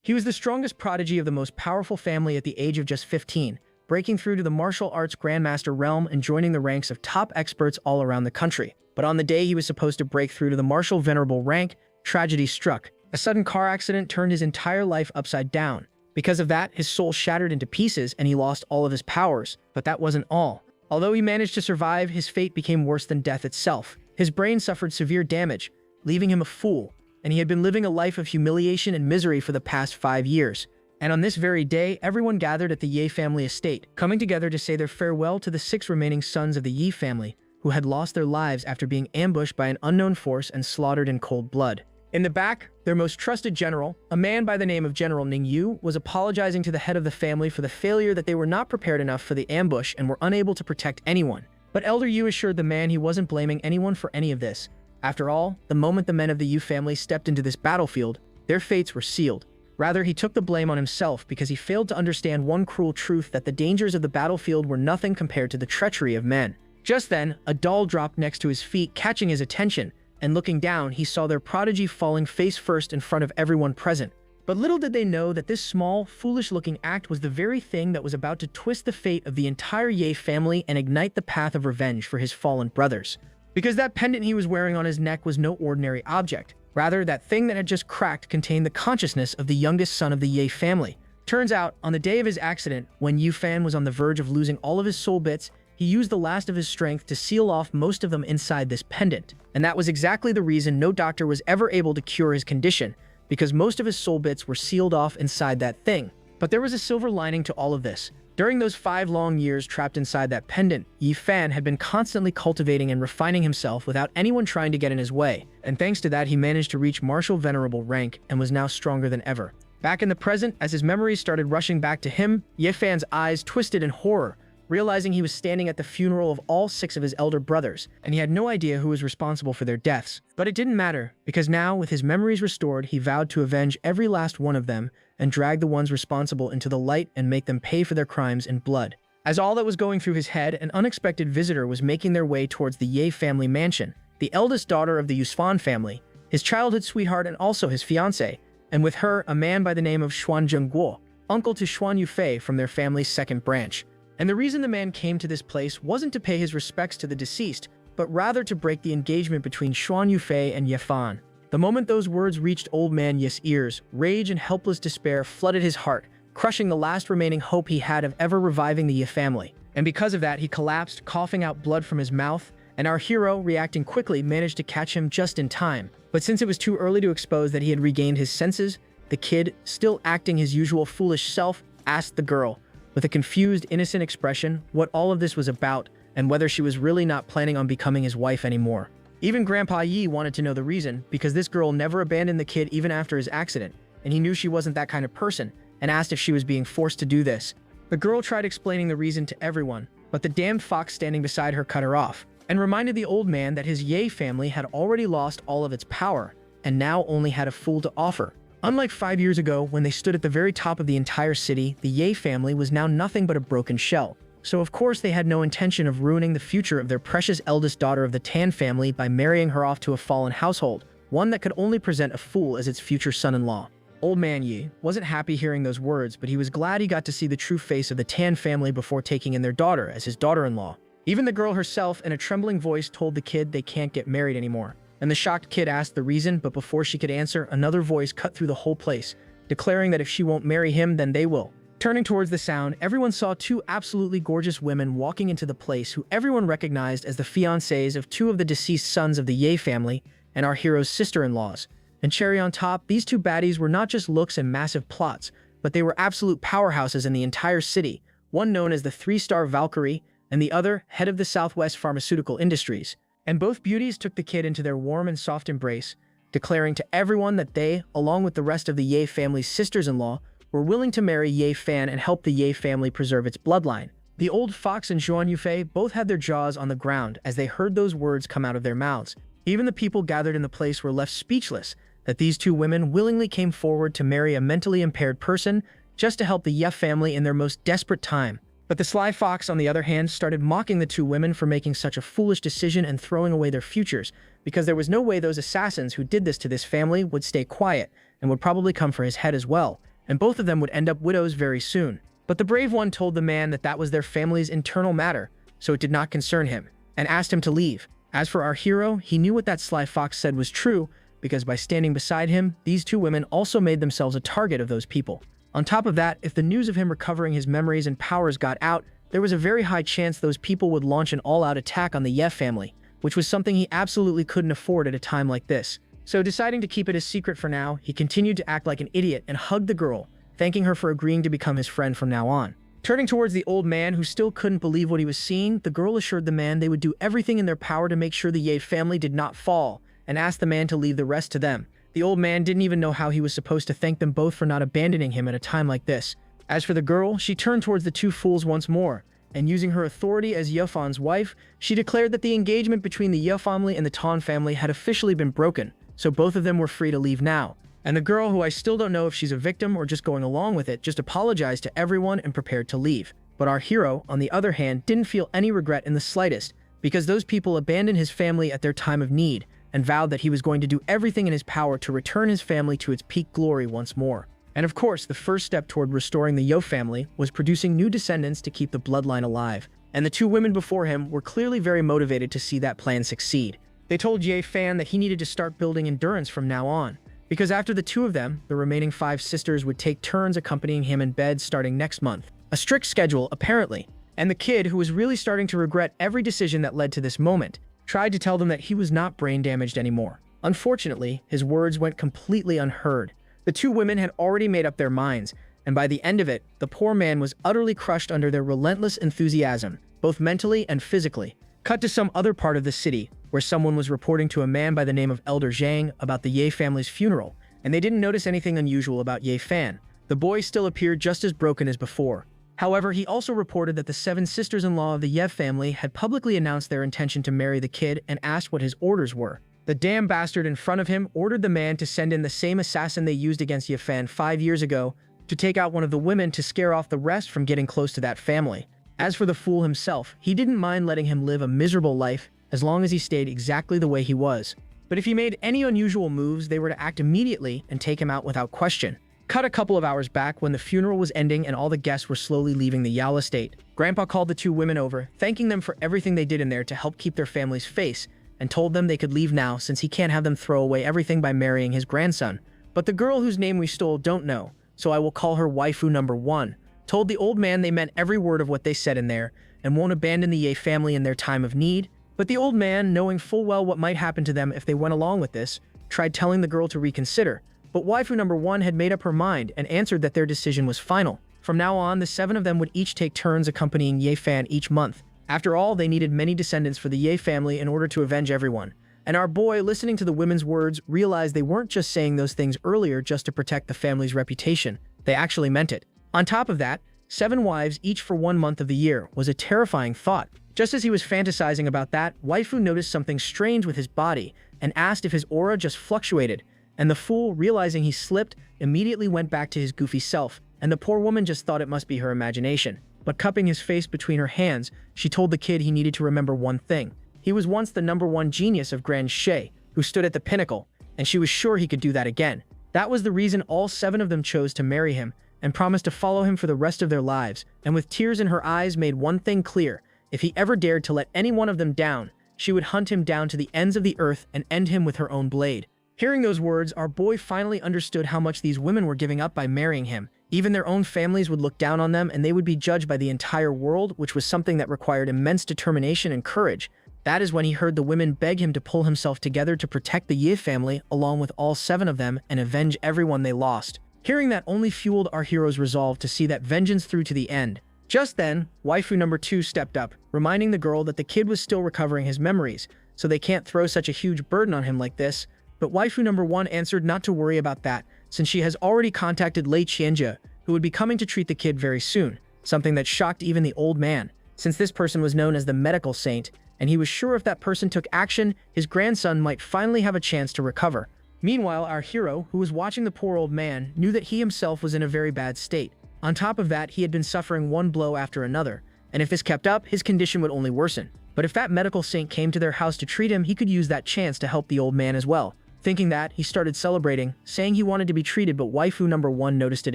He was the strongest prodigy of the most powerful family at the age of just 15, breaking through to the martial arts grandmaster realm and joining the ranks of top experts all around the country. But on the day he was supposed to break through to the martial venerable rank, tragedy struck. A sudden car accident turned his entire life upside down. Because of that, his soul shattered into pieces and he lost all of his powers. But that wasn't all. Although he managed to survive, his fate became worse than death itself. His brain suffered severe damage, leaving him a fool, and he had been living a life of humiliation and misery for the past 5 years. And on this very day, everyone gathered at the Ye family estate, coming together to say their farewell to the 6 remaining sons of the Ye family, who had lost their lives after being ambushed by an unknown force and slaughtered in cold blood. In the back, their most trusted general, a man by the name of General Ning Yu, was apologizing to the head of the family for the failure that they were not prepared enough for the ambush and were unable to protect anyone. But Elder Yu assured the man he wasn't blaming anyone for any of this. After all, the moment the men of the Yu family stepped into this battlefield, their fates were sealed. Rather, he took the blame on himself because he failed to understand one cruel truth, that the dangers of the battlefield were nothing compared to the treachery of men. Just then, a doll dropped next to his feet, catching his attention, and looking down, he saw their prodigy falling face first in front of everyone present. But little did they know that this small, foolish-looking act was the very thing that was about to twist the fate of the entire Ye family and ignite the path of revenge for his fallen brothers. Because that pendant he was wearing on his neck was no ordinary object. Rather, that thing that had just cracked contained the consciousness of the youngest son of the Ye family. Turns out, on the day of his accident, when Yu Fan was on the verge of losing all of his soul bits, he used the last of his strength to seal off most of them inside this pendant. And that was exactly the reason no doctor was ever able to cure his condition, because most of his soul bits were sealed off inside that thing. But there was a silver lining to all of this. During those 5 long years trapped inside that pendant, Yi Fan had been constantly cultivating and refining himself without anyone trying to get in his way, and thanks to that he managed to reach martial venerable rank and was now stronger than ever. Back in the present, as his memories started rushing back to him, Yi Fan's eyes twisted in horror, realizing he was standing at the funeral of all 6 of his elder brothers, and he had no idea who was responsible for their deaths. But it didn't matter, because now, with his memories restored, he vowed to avenge every last one of them and drag the ones responsible into the light and make them pay for their crimes in blood. As all that was going through his head, an unexpected visitor was making their way towards the Ye family mansion, the eldest daughter of the Yusufan family, his childhood sweetheart and also his fiancé, and with her, a man by the name of Xuan Zhengguo, uncle to Xuan Yufei from their family's second branch. And the reason the man came to this place wasn't to pay his respects to the deceased, but rather to break the engagement between Xuan Yufei and Ye Fan. The moment those words reached old man Ye's ears, rage and helpless despair flooded his heart, crushing the last remaining hope he had of ever reviving the Ye family. And because of that, he collapsed, coughing out blood from his mouth, and our hero, reacting quickly, managed to catch him just in time. But since it was too early to expose that he had regained his senses, the kid, still acting his usual foolish self, asked the girl, with a confused, innocent expression, what all of this was about, and whether she was really not planning on becoming his wife anymore. Even Grandpa Yi wanted to know the reason, because this girl never abandoned the kid even after his accident, and he knew she wasn't that kind of person, and asked if she was being forced to do this. The girl tried explaining the reason to everyone, but the damned fox standing beside her cut her off, and reminded the old man that his Ye family had already lost all of its power, and now only had a fool to offer. Unlike 5 years ago, when they stood at the very top of the entire city, the Ye family was now nothing but a broken shell. So of course they had no intention of ruining the future of their precious eldest daughter of the Tan family by marrying her off to a fallen household, one that could only present a fool as its future son-in-law. Old man Yi wasn't happy hearing those words, but he was glad he got to see the true face of the Tan family before taking in their daughter as his daughter-in-law. Even the girl herself, in a trembling voice, told the kid they can't get married anymore. And the shocked kid asked the reason, but before she could answer, another voice cut through the whole place, declaring that if she won't marry him, then they will. Turning towards the sound, everyone saw 2 absolutely gorgeous women walking into the place who everyone recognized as the fiancés of 2 of the deceased sons of the Ye family and our hero's sister-in-laws. And cherry on top, these 2 baddies were not just looks and massive plots, but they were absolute powerhouses in the entire city, one known as the 3-star Valkyrie, and the other head of the Southwest pharmaceutical industries. And both beauties took the kid into their warm and soft embrace, declaring to everyone that they, along with the rest of the Ye family's sisters-in-law, were willing to marry Ye Fan and help the Ye family preserve its bloodline. The old fox and Xuan Yufei both had their jaws on the ground as they heard those words come out of their mouths. Even the people gathered in the place were left speechless that these 2 women willingly came forward to marry a mentally impaired person just to help the Ye family in their most desperate time. But the sly fox, on the other hand, started mocking the 2 women for making such a foolish decision and throwing away their futures, because there was no way those assassins who did this to this family would stay quiet and would probably come for his head as well. and both of them would end up widows very soon. But the brave one told the man that that was their family's internal matter, so it did not concern him, and asked him to leave. As for our hero, he knew what that sly fox said was true, because by standing beside him, these two women also made themselves a target of those people. On top of that, if the news of him recovering his memories and powers got out, there was a very high chance those people would launch an all-out attack on the Ye family, which was something he absolutely couldn't afford at a time like this. So deciding to keep it a secret for now, he continued to act like an idiot and hugged the girl, thanking her for agreeing to become his friend from now on. Turning towards the old man, who still couldn't believe what he was seeing, the girl assured the man they would do everything in their power to make sure the Ye family did not fall, and asked the man to leave the rest to them. The old man didn't even know how he was supposed to thank them both for not abandoning him at a time like this. As for the girl, she turned towards the two fools once more, and using her authority as Yefan's wife, she declared that the engagement between the Ye family and the Tan family had officially been broken, so both of them were free to leave now. And the girl, who I still don't know if she's a victim or just going along with it, just apologized to everyone and prepared to leave. But our hero, on the other hand, didn't feel any regret in the slightest, because those people abandoned his family at their time of need, and vowed that he was going to do everything in his power to return his family to its peak glory once more. And of course, the first step toward restoring the Ye family was producing new descendants to keep the bloodline alive. And the two women before him were clearly very motivated to see that plan succeed. They told Ye Fan that he needed to start building endurance from now on, because after the two of them, the remaining 5 sisters would take turns accompanying him in bed starting next month. A strict schedule, apparently. And the kid, who was really starting to regret every decision that led to this moment, tried to tell them that he was not brain damaged anymore. Unfortunately, his words went completely unheard. The two women had already made up their minds, and by the end of it, the poor man was utterly crushed under their relentless enthusiasm, both mentally and physically. Cut to some other part of the city, where someone was reporting to a man by the name of Elder Zhang about the Ye family's funeral, and they didn't notice anything unusual about Ye Fan. The boy still appeared just as broken as before. However, he also reported that the 7 sisters-in-law of the Ye family had publicly announced their intention to marry the kid and asked what his orders were. The damn bastard in front of him ordered the man to send in the same assassin they used against Ye Fan 5 years ago to take out one of the women to scare off the rest from getting close to that family. As for the fool himself, he didn't mind letting him live a miserable life as long as he stayed exactly the way he was. But if he made any unusual moves, they were to act immediately and take him out without question. Cut a couple of hours back when the funeral was ending and all the guests were slowly leaving the Yao estate. Grandpa called the two women over, thanking them for everything they did in there to help keep their family's face, and told them they could leave now since he can't have them throw away everything by marrying his grandson. But the girl whose name we stole don't know, so I will call her waifu number 1, told the old man they meant every word of what they said in there, and won't abandon the Ye family in their time of need. But the old man, knowing full well what might happen to them if they went along with this, tried telling the girl to reconsider. But waifu number 1 had made up her mind and answered that their decision was final. From now on, the 7 of them would each take turns accompanying Ye Fan each month. After all, they needed many descendants for the Ye family in order to avenge everyone. And our boy, listening to the women's words, realized they weren't just saying those things earlier just to protect the family's reputation. They actually meant it. On top of that, 7 wives each for 1 month of the year was a terrifying thought. Just as he was fantasizing about that, waifu noticed something strange with his body and asked if his aura just fluctuated. And the fool, realizing he slipped, immediately went back to his goofy self, and the poor woman just thought it must be her imagination. But cupping his face between her hands, she told the kid he needed to remember one thing. He was once the #1 genius of Grand Shay, who stood at the pinnacle, and she was sure he could do that again. That was the reason all 7 of them chose to marry him, and promised to follow him for the rest of their lives, and with tears in her eyes made one thing clear: if he ever dared to let any one of them down, she would hunt him down to the ends of the earth and end him with her own blade. Hearing those words, our boy finally understood how much these women were giving up by marrying him. Even their own families would look down on them, and they would be judged by the entire world, which was something that required immense determination and courage. That is when he heard the women beg him to pull himself together to protect the Ye family, along with all 7 of them, and avenge everyone they lost. Hearing that only fueled our hero's resolve to see that vengeance through to the end. Just then, waifu number 2 stepped up, reminding the girl that the kid was still recovering his memories, so they can't throw such a huge burden on him like this. But waifu number 1 answered not to worry about that, since she has already contacted Lei Qianjia, who would be coming to treat the kid very soon, something that shocked even the old man, since this person was known as the medical saint, and he was sure if that person took action, his grandson might finally have a chance to recover. Meanwhile, our hero, who was watching the poor old man, knew that he himself was in a very bad state. On top of that, he had been suffering one blow after another, and if this kept up, his condition would only worsen. But if that medical saint came to their house to treat him, he could use that chance to help the old man as well. Thinking that, he started celebrating, saying he wanted to be treated, but waifu number 1 noticed it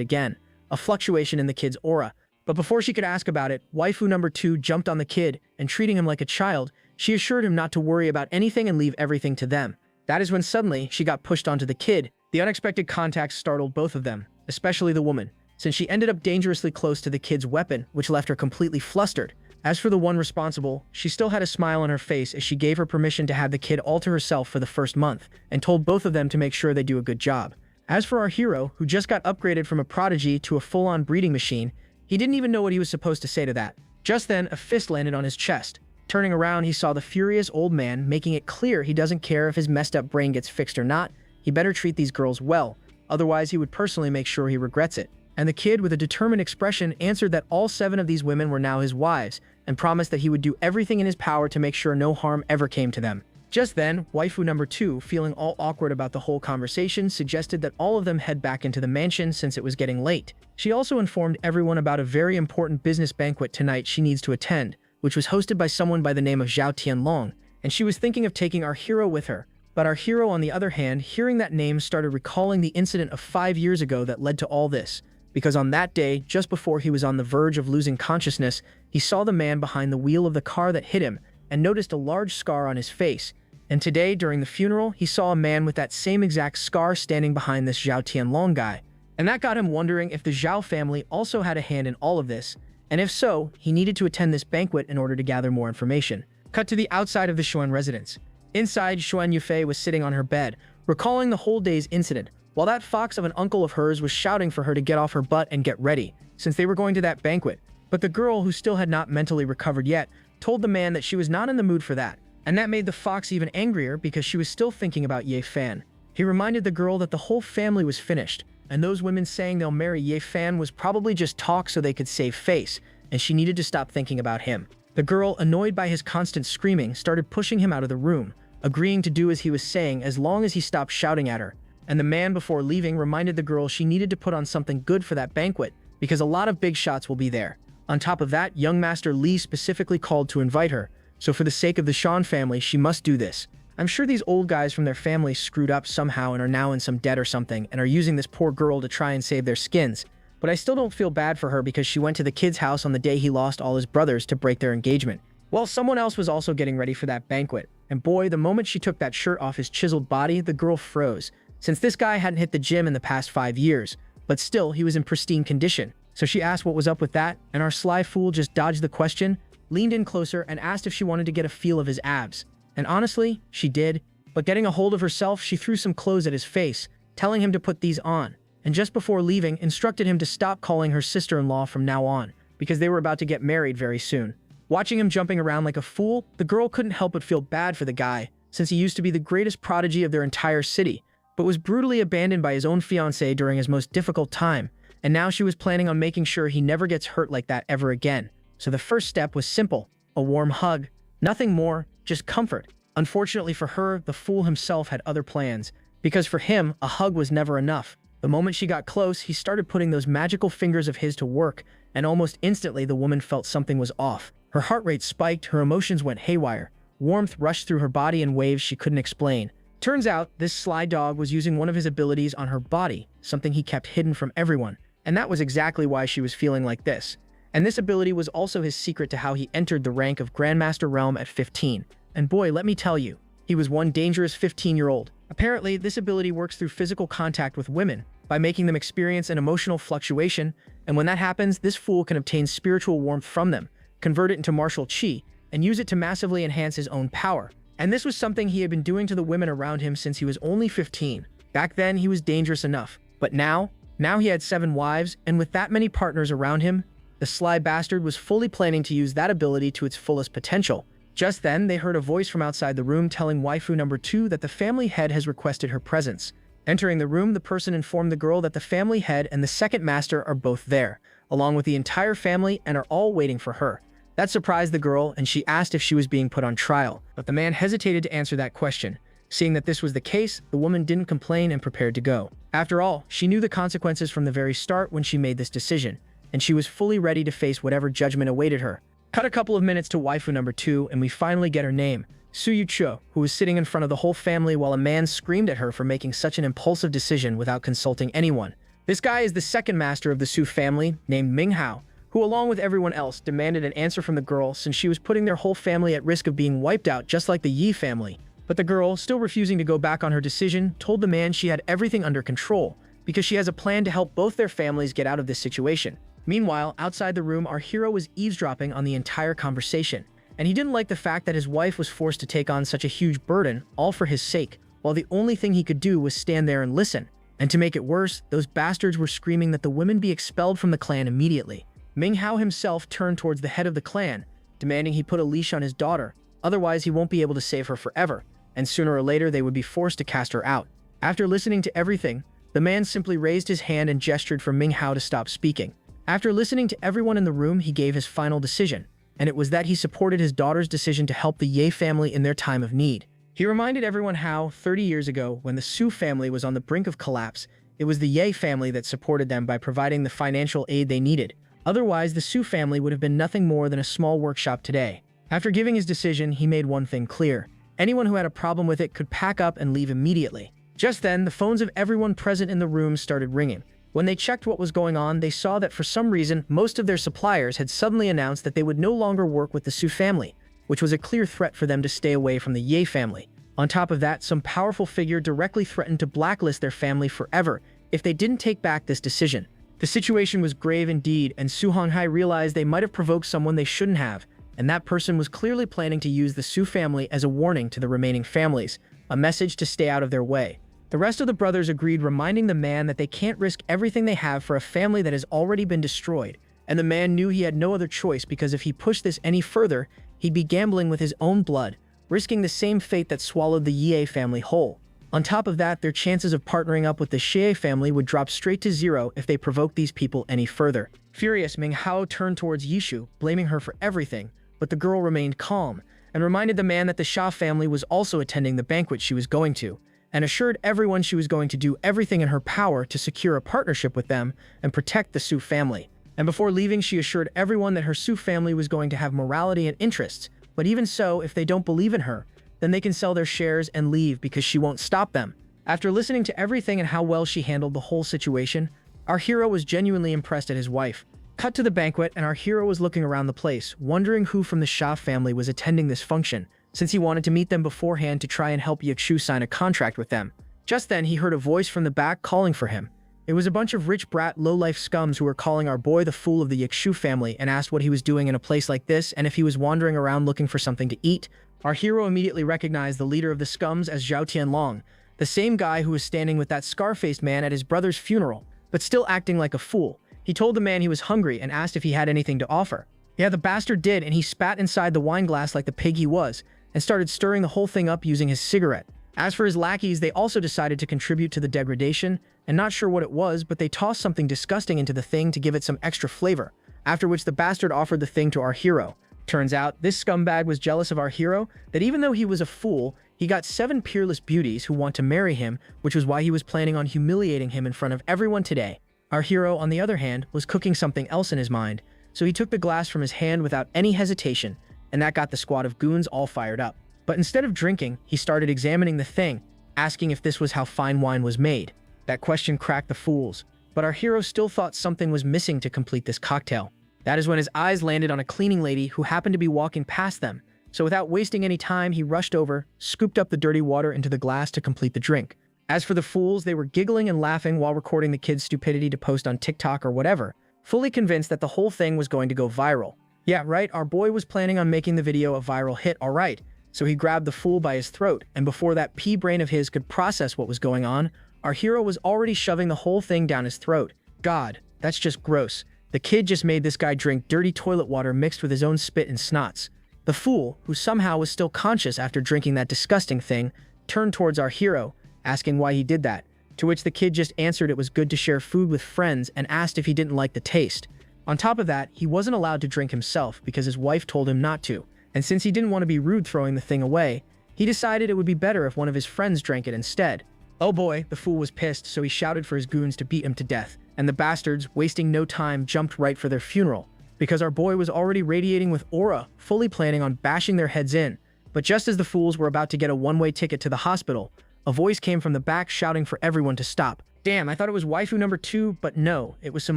again, a fluctuation in the kid's aura. But before she could ask about it, waifu number 2 jumped on the kid, and treating him like a child, she assured him not to worry about anything and leave everything to them. That is when suddenly, she got pushed onto the kid. The unexpected contact startled both of them, especially the woman, since she ended up dangerously close to the kid's weapon, which left her completely flustered. As for the one responsible, she still had a smile on her face as she gave her permission to have the kid all to herself for the first month, and told both of them to make sure they do a good job. As for our hero, who just got upgraded from a prodigy to a full-on breeding machine, he didn't even know what he was supposed to say to that. Just then, a fist landed on his chest. Turning around, he saw the furious old man, making it clear he doesn't care if his messed up brain gets fixed or not. He better treat these girls well, otherwise he would personally make sure he regrets it. And the kid, with a determined expression, answered that all 7 of these women were now his wives, and promised that he would do everything in his power to make sure no harm ever came to them. Just then, waifu number 2, feeling all awkward about the whole conversation, suggested that all of them head back into the mansion since it was getting late. She also informed everyone about a very important business banquet tonight she needs to attend, which was hosted by someone by the name of Zhao Tianlong, and she was thinking of taking our hero with her. But our hero, on the other hand, hearing that name, started recalling the incident of 5 years ago that led to all this. Because on that day, just before he was on the verge of losing consciousness, he saw the man behind the wheel of the car that hit him, and noticed a large scar on his face. And today, during the funeral, he saw a man with that same exact scar standing behind this Zhao Tianlong guy. And that got him wondering if the Zhao family also had a hand in all of this, and if so, he needed to attend this banquet in order to gather more information. Cut to the outside of the Xuan residence. Inside, Xuan Yufei was sitting on her bed, recalling the whole day's incident, while that fox of an uncle of hers was shouting for her to get off her butt and get ready, since they were going to that banquet. But the girl, who still had not mentally recovered yet, told the man that she was not in the mood for that, and that made the fox even angrier because she was still thinking about Ye Fan. He reminded the girl that the whole family was finished, and those women saying they'll marry Ye Fan was probably just talk so they could save face, and she needed to stop thinking about him. The girl, annoyed by his constant screaming, started pushing him out of the room, agreeing to do as he was saying as long as he stopped shouting at her. And the man, before leaving, reminded the girl she needed to put on something good for that banquet, because a lot of big shots will be there. On top of that, young Master Li specifically called to invite her, so for the sake of the Shan family, she must do this. I'm sure these old guys from their family screwed up somehow and are now in some debt or something, and are using this poor girl to try and save their skins. But I still don't feel bad for her because she went to the kid's house on the day he lost all his brothers to break their engagement. Well, someone else was also getting ready for that banquet, and boy, the moment she took that shirt off his chiseled body, the girl froze. Since this guy hadn't hit the gym in the past 5 years, but still, he was in pristine condition. So she asked what was up with that, and our sly fool just dodged the question, leaned in closer, and asked if she wanted to get a feel of his abs. And honestly, she did. But getting a hold of herself, she threw some clothes at his face, telling him to put these on. And just before leaving, instructed him to stop calling her sister-in-law from now on, because they were about to get married very soon. Watching him jumping around like a fool, the girl couldn't help but feel bad for the guy, since he used to be the greatest prodigy of their entire city, but was brutally abandoned by his own fiancée during his most difficult time, and now she was planning on making sure he never gets hurt like that ever again. So the first step was simple, a warm hug. Nothing more, just comfort. Unfortunately for her, the fool himself had other plans, because for him, a hug was never enough. The moment she got close, he started putting those magical fingers of his to work, and almost instantly the woman felt something was off. Her heart rate spiked, her emotions went haywire. Warmth rushed through her body in waves she couldn't explain. Turns out, this sly dog was using one of his abilities on her body, something he kept hidden from everyone, and that was exactly why she was feeling like this. And this ability was also his secret to how he entered the rank of Grandmaster Realm at 15. And boy, let me tell you, he was one dangerous 15-year-old. Apparently, this ability works through physical contact with women, by making them experience an emotional fluctuation, and when that happens, this fool can obtain spiritual warmth from them, convert it into martial chi, and use it to massively enhance his own power. And this was something he had been doing to the women around him since he was only 15. Back then, he was dangerous enough. But now he had 7 wives, and with that many partners around him, the sly bastard was fully planning to use that ability to its fullest potential. Just then, they heard a voice from outside the room telling waifu number 2 that the family head has requested her presence. Entering the room, the person informed the girl that the family head and the second master are both there, along with the entire family, and are all waiting for her. That surprised the girl, and she asked if she was being put on trial, but the man hesitated to answer that question. Seeing that this was the case, the woman didn't complain and prepared to go. After all, she knew the consequences from the very start when she made this decision, and she was fully ready to face whatever judgment awaited her. Cut a couple of minutes to waifu number 2, and we finally get her name. Suyucho, who was sitting in front of the whole family while a man screamed at her for making such an impulsive decision without consulting anyone. This guy is the second master of the Su family, named Minghao, who along with everyone else demanded an answer from the girl since she was putting their whole family at risk of being wiped out just like the Yi family. But the girl, still refusing to go back on her decision, told the man she had everything under control because she has a plan to help both their families get out of this situation. Meanwhile, outside the room, our hero was eavesdropping on the entire conversation, and he didn't like the fact that his wife was forced to take on such a huge burden, all for his sake, while the only thing he could do was stand there and listen. And to make it worse, those bastards were screaming that the women be expelled from the clan immediately. Minghao himself turned towards the head of the clan, demanding he put a leash on his daughter, otherwise he won't be able to save her forever, and sooner or later they would be forced to cast her out. After listening to everything, the man simply raised his hand and gestured for Minghao to stop speaking. After listening to everyone in the room, he gave his final decision, and it was that he supported his daughter's decision to help the Ye family in their time of need. He reminded everyone how, 30 years ago, when the Su family was on the brink of collapse, it was the Ye family that supported them by providing the financial aid they needed. Otherwise, the Su family would have been nothing more than a small workshop today. After giving his decision, he made one thing clear. Anyone who had a problem with it could pack up and leave immediately. Just then, the phones of everyone present in the room started ringing. When they checked what was going on, they saw that for some reason, most of their suppliers had suddenly announced that they would no longer work with the Su family, which was a clear threat for them to stay away from the Ye family. On top of that, some powerful figure directly threatened to blacklist their family forever if they didn't take back this decision. The situation was grave indeed, and Su Honghai realized they might have provoked someone they shouldn't have, and that person was clearly planning to use the Su family as a warning to the remaining families, a message to stay out of their way. The rest of the brothers agreed, reminding the man that they can't risk everything they have for a family that has already been destroyed, and the man knew he had no other choice because if he pushed this any further, he'd be gambling with his own blood, risking the same fate that swallowed the Ye family whole. On top of that, their chances of partnering up with the Xie family would drop straight to zero if they provoked these people any further. Furious, Minghao turned towards Yishu, blaming her for everything, but the girl remained calm and reminded the man that the Xia family was also attending the banquet she was going to, and assured everyone she was going to do everything in her power to secure a partnership with them and protect the Su family. And before leaving, she assured everyone that her Su family was going to have morality and interests, but even so, if they don't believe in her, then they can sell their shares and leave because she won't stop them. After listening to everything and how well she handled the whole situation, our hero was genuinely impressed at his wife. Cut to the banquet, and our hero was looking around the place, wondering who from the Xia family was attending this function, since he wanted to meet them beforehand to try and help Yakshu sign a contract with them. Just then, he heard a voice from the back calling for him. It was a bunch of rich brat low-life scums who were calling our boy the fool of the Yakshu family and asked what he was doing in a place like this and if he was wandering around looking for something to eat. Our hero immediately recognized the leader of the scums as Zhao Tianlong, the same guy who was standing with that scar-faced man at his brother's funeral, but still acting like a fool. He told the man he was hungry and asked if he had anything to offer. Yeah, the bastard did, and he spat inside the wine glass like the pig he was, and started stirring the whole thing up using his cigarette. As for his lackeys, they also decided to contribute to the degradation, and not sure what it was, but they tossed something disgusting into the thing to give it some extra flavor, after which the bastard offered the thing to our hero. Turns out, this scumbag was jealous of our hero, that even though he was a fool, he got 7 peerless beauties who want to marry him, which was why he was planning on humiliating him in front of everyone today. Our hero, on the other hand, was cooking something else in his mind, so he took the glass from his hand without any hesitation, and that got the squad of goons all fired up. But instead of drinking, he started examining the thing, asking if this was how fine wine was made. That question cracked the fools, but our hero still thought something was missing to complete this cocktail. That is when his eyes landed on a cleaning lady who happened to be walking past them, so without wasting any time, he rushed over, scooped up the dirty water into the glass to complete the drink. As for the fools, they were giggling and laughing while recording the kid's stupidity to post on TikTok or whatever, fully convinced that the whole thing was going to go viral. Yeah, right, our boy was planning on making the video a viral hit, alright. So he grabbed the fool by his throat, and before that pea brain of his could process what was going on, our hero was already shoving the whole thing down his throat. God, that's just gross. The kid just made this guy drink dirty toilet water mixed with his own spit and snots. The fool, who somehow was still conscious after drinking that disgusting thing, turned towards our hero, asking why he did that, to which the kid just answered it was good to share food with friends and asked if he didn't like the taste. On top of that, he wasn't allowed to drink himself because his wife told him not to, and since he didn't want to be rude throwing the thing away, he decided it would be better if one of his friends drank it instead. Oh boy, the fool was pissed, so he shouted for his goons to beat him to death, and the bastards, wasting no time, jumped right for their funeral, because our boy was already radiating with aura, fully planning on bashing their heads in. But just as the fools were about to get a one-way ticket to the hospital, a voice came from the back shouting for everyone to stop. Damn, I thought it was waifu number 2, but no, it was some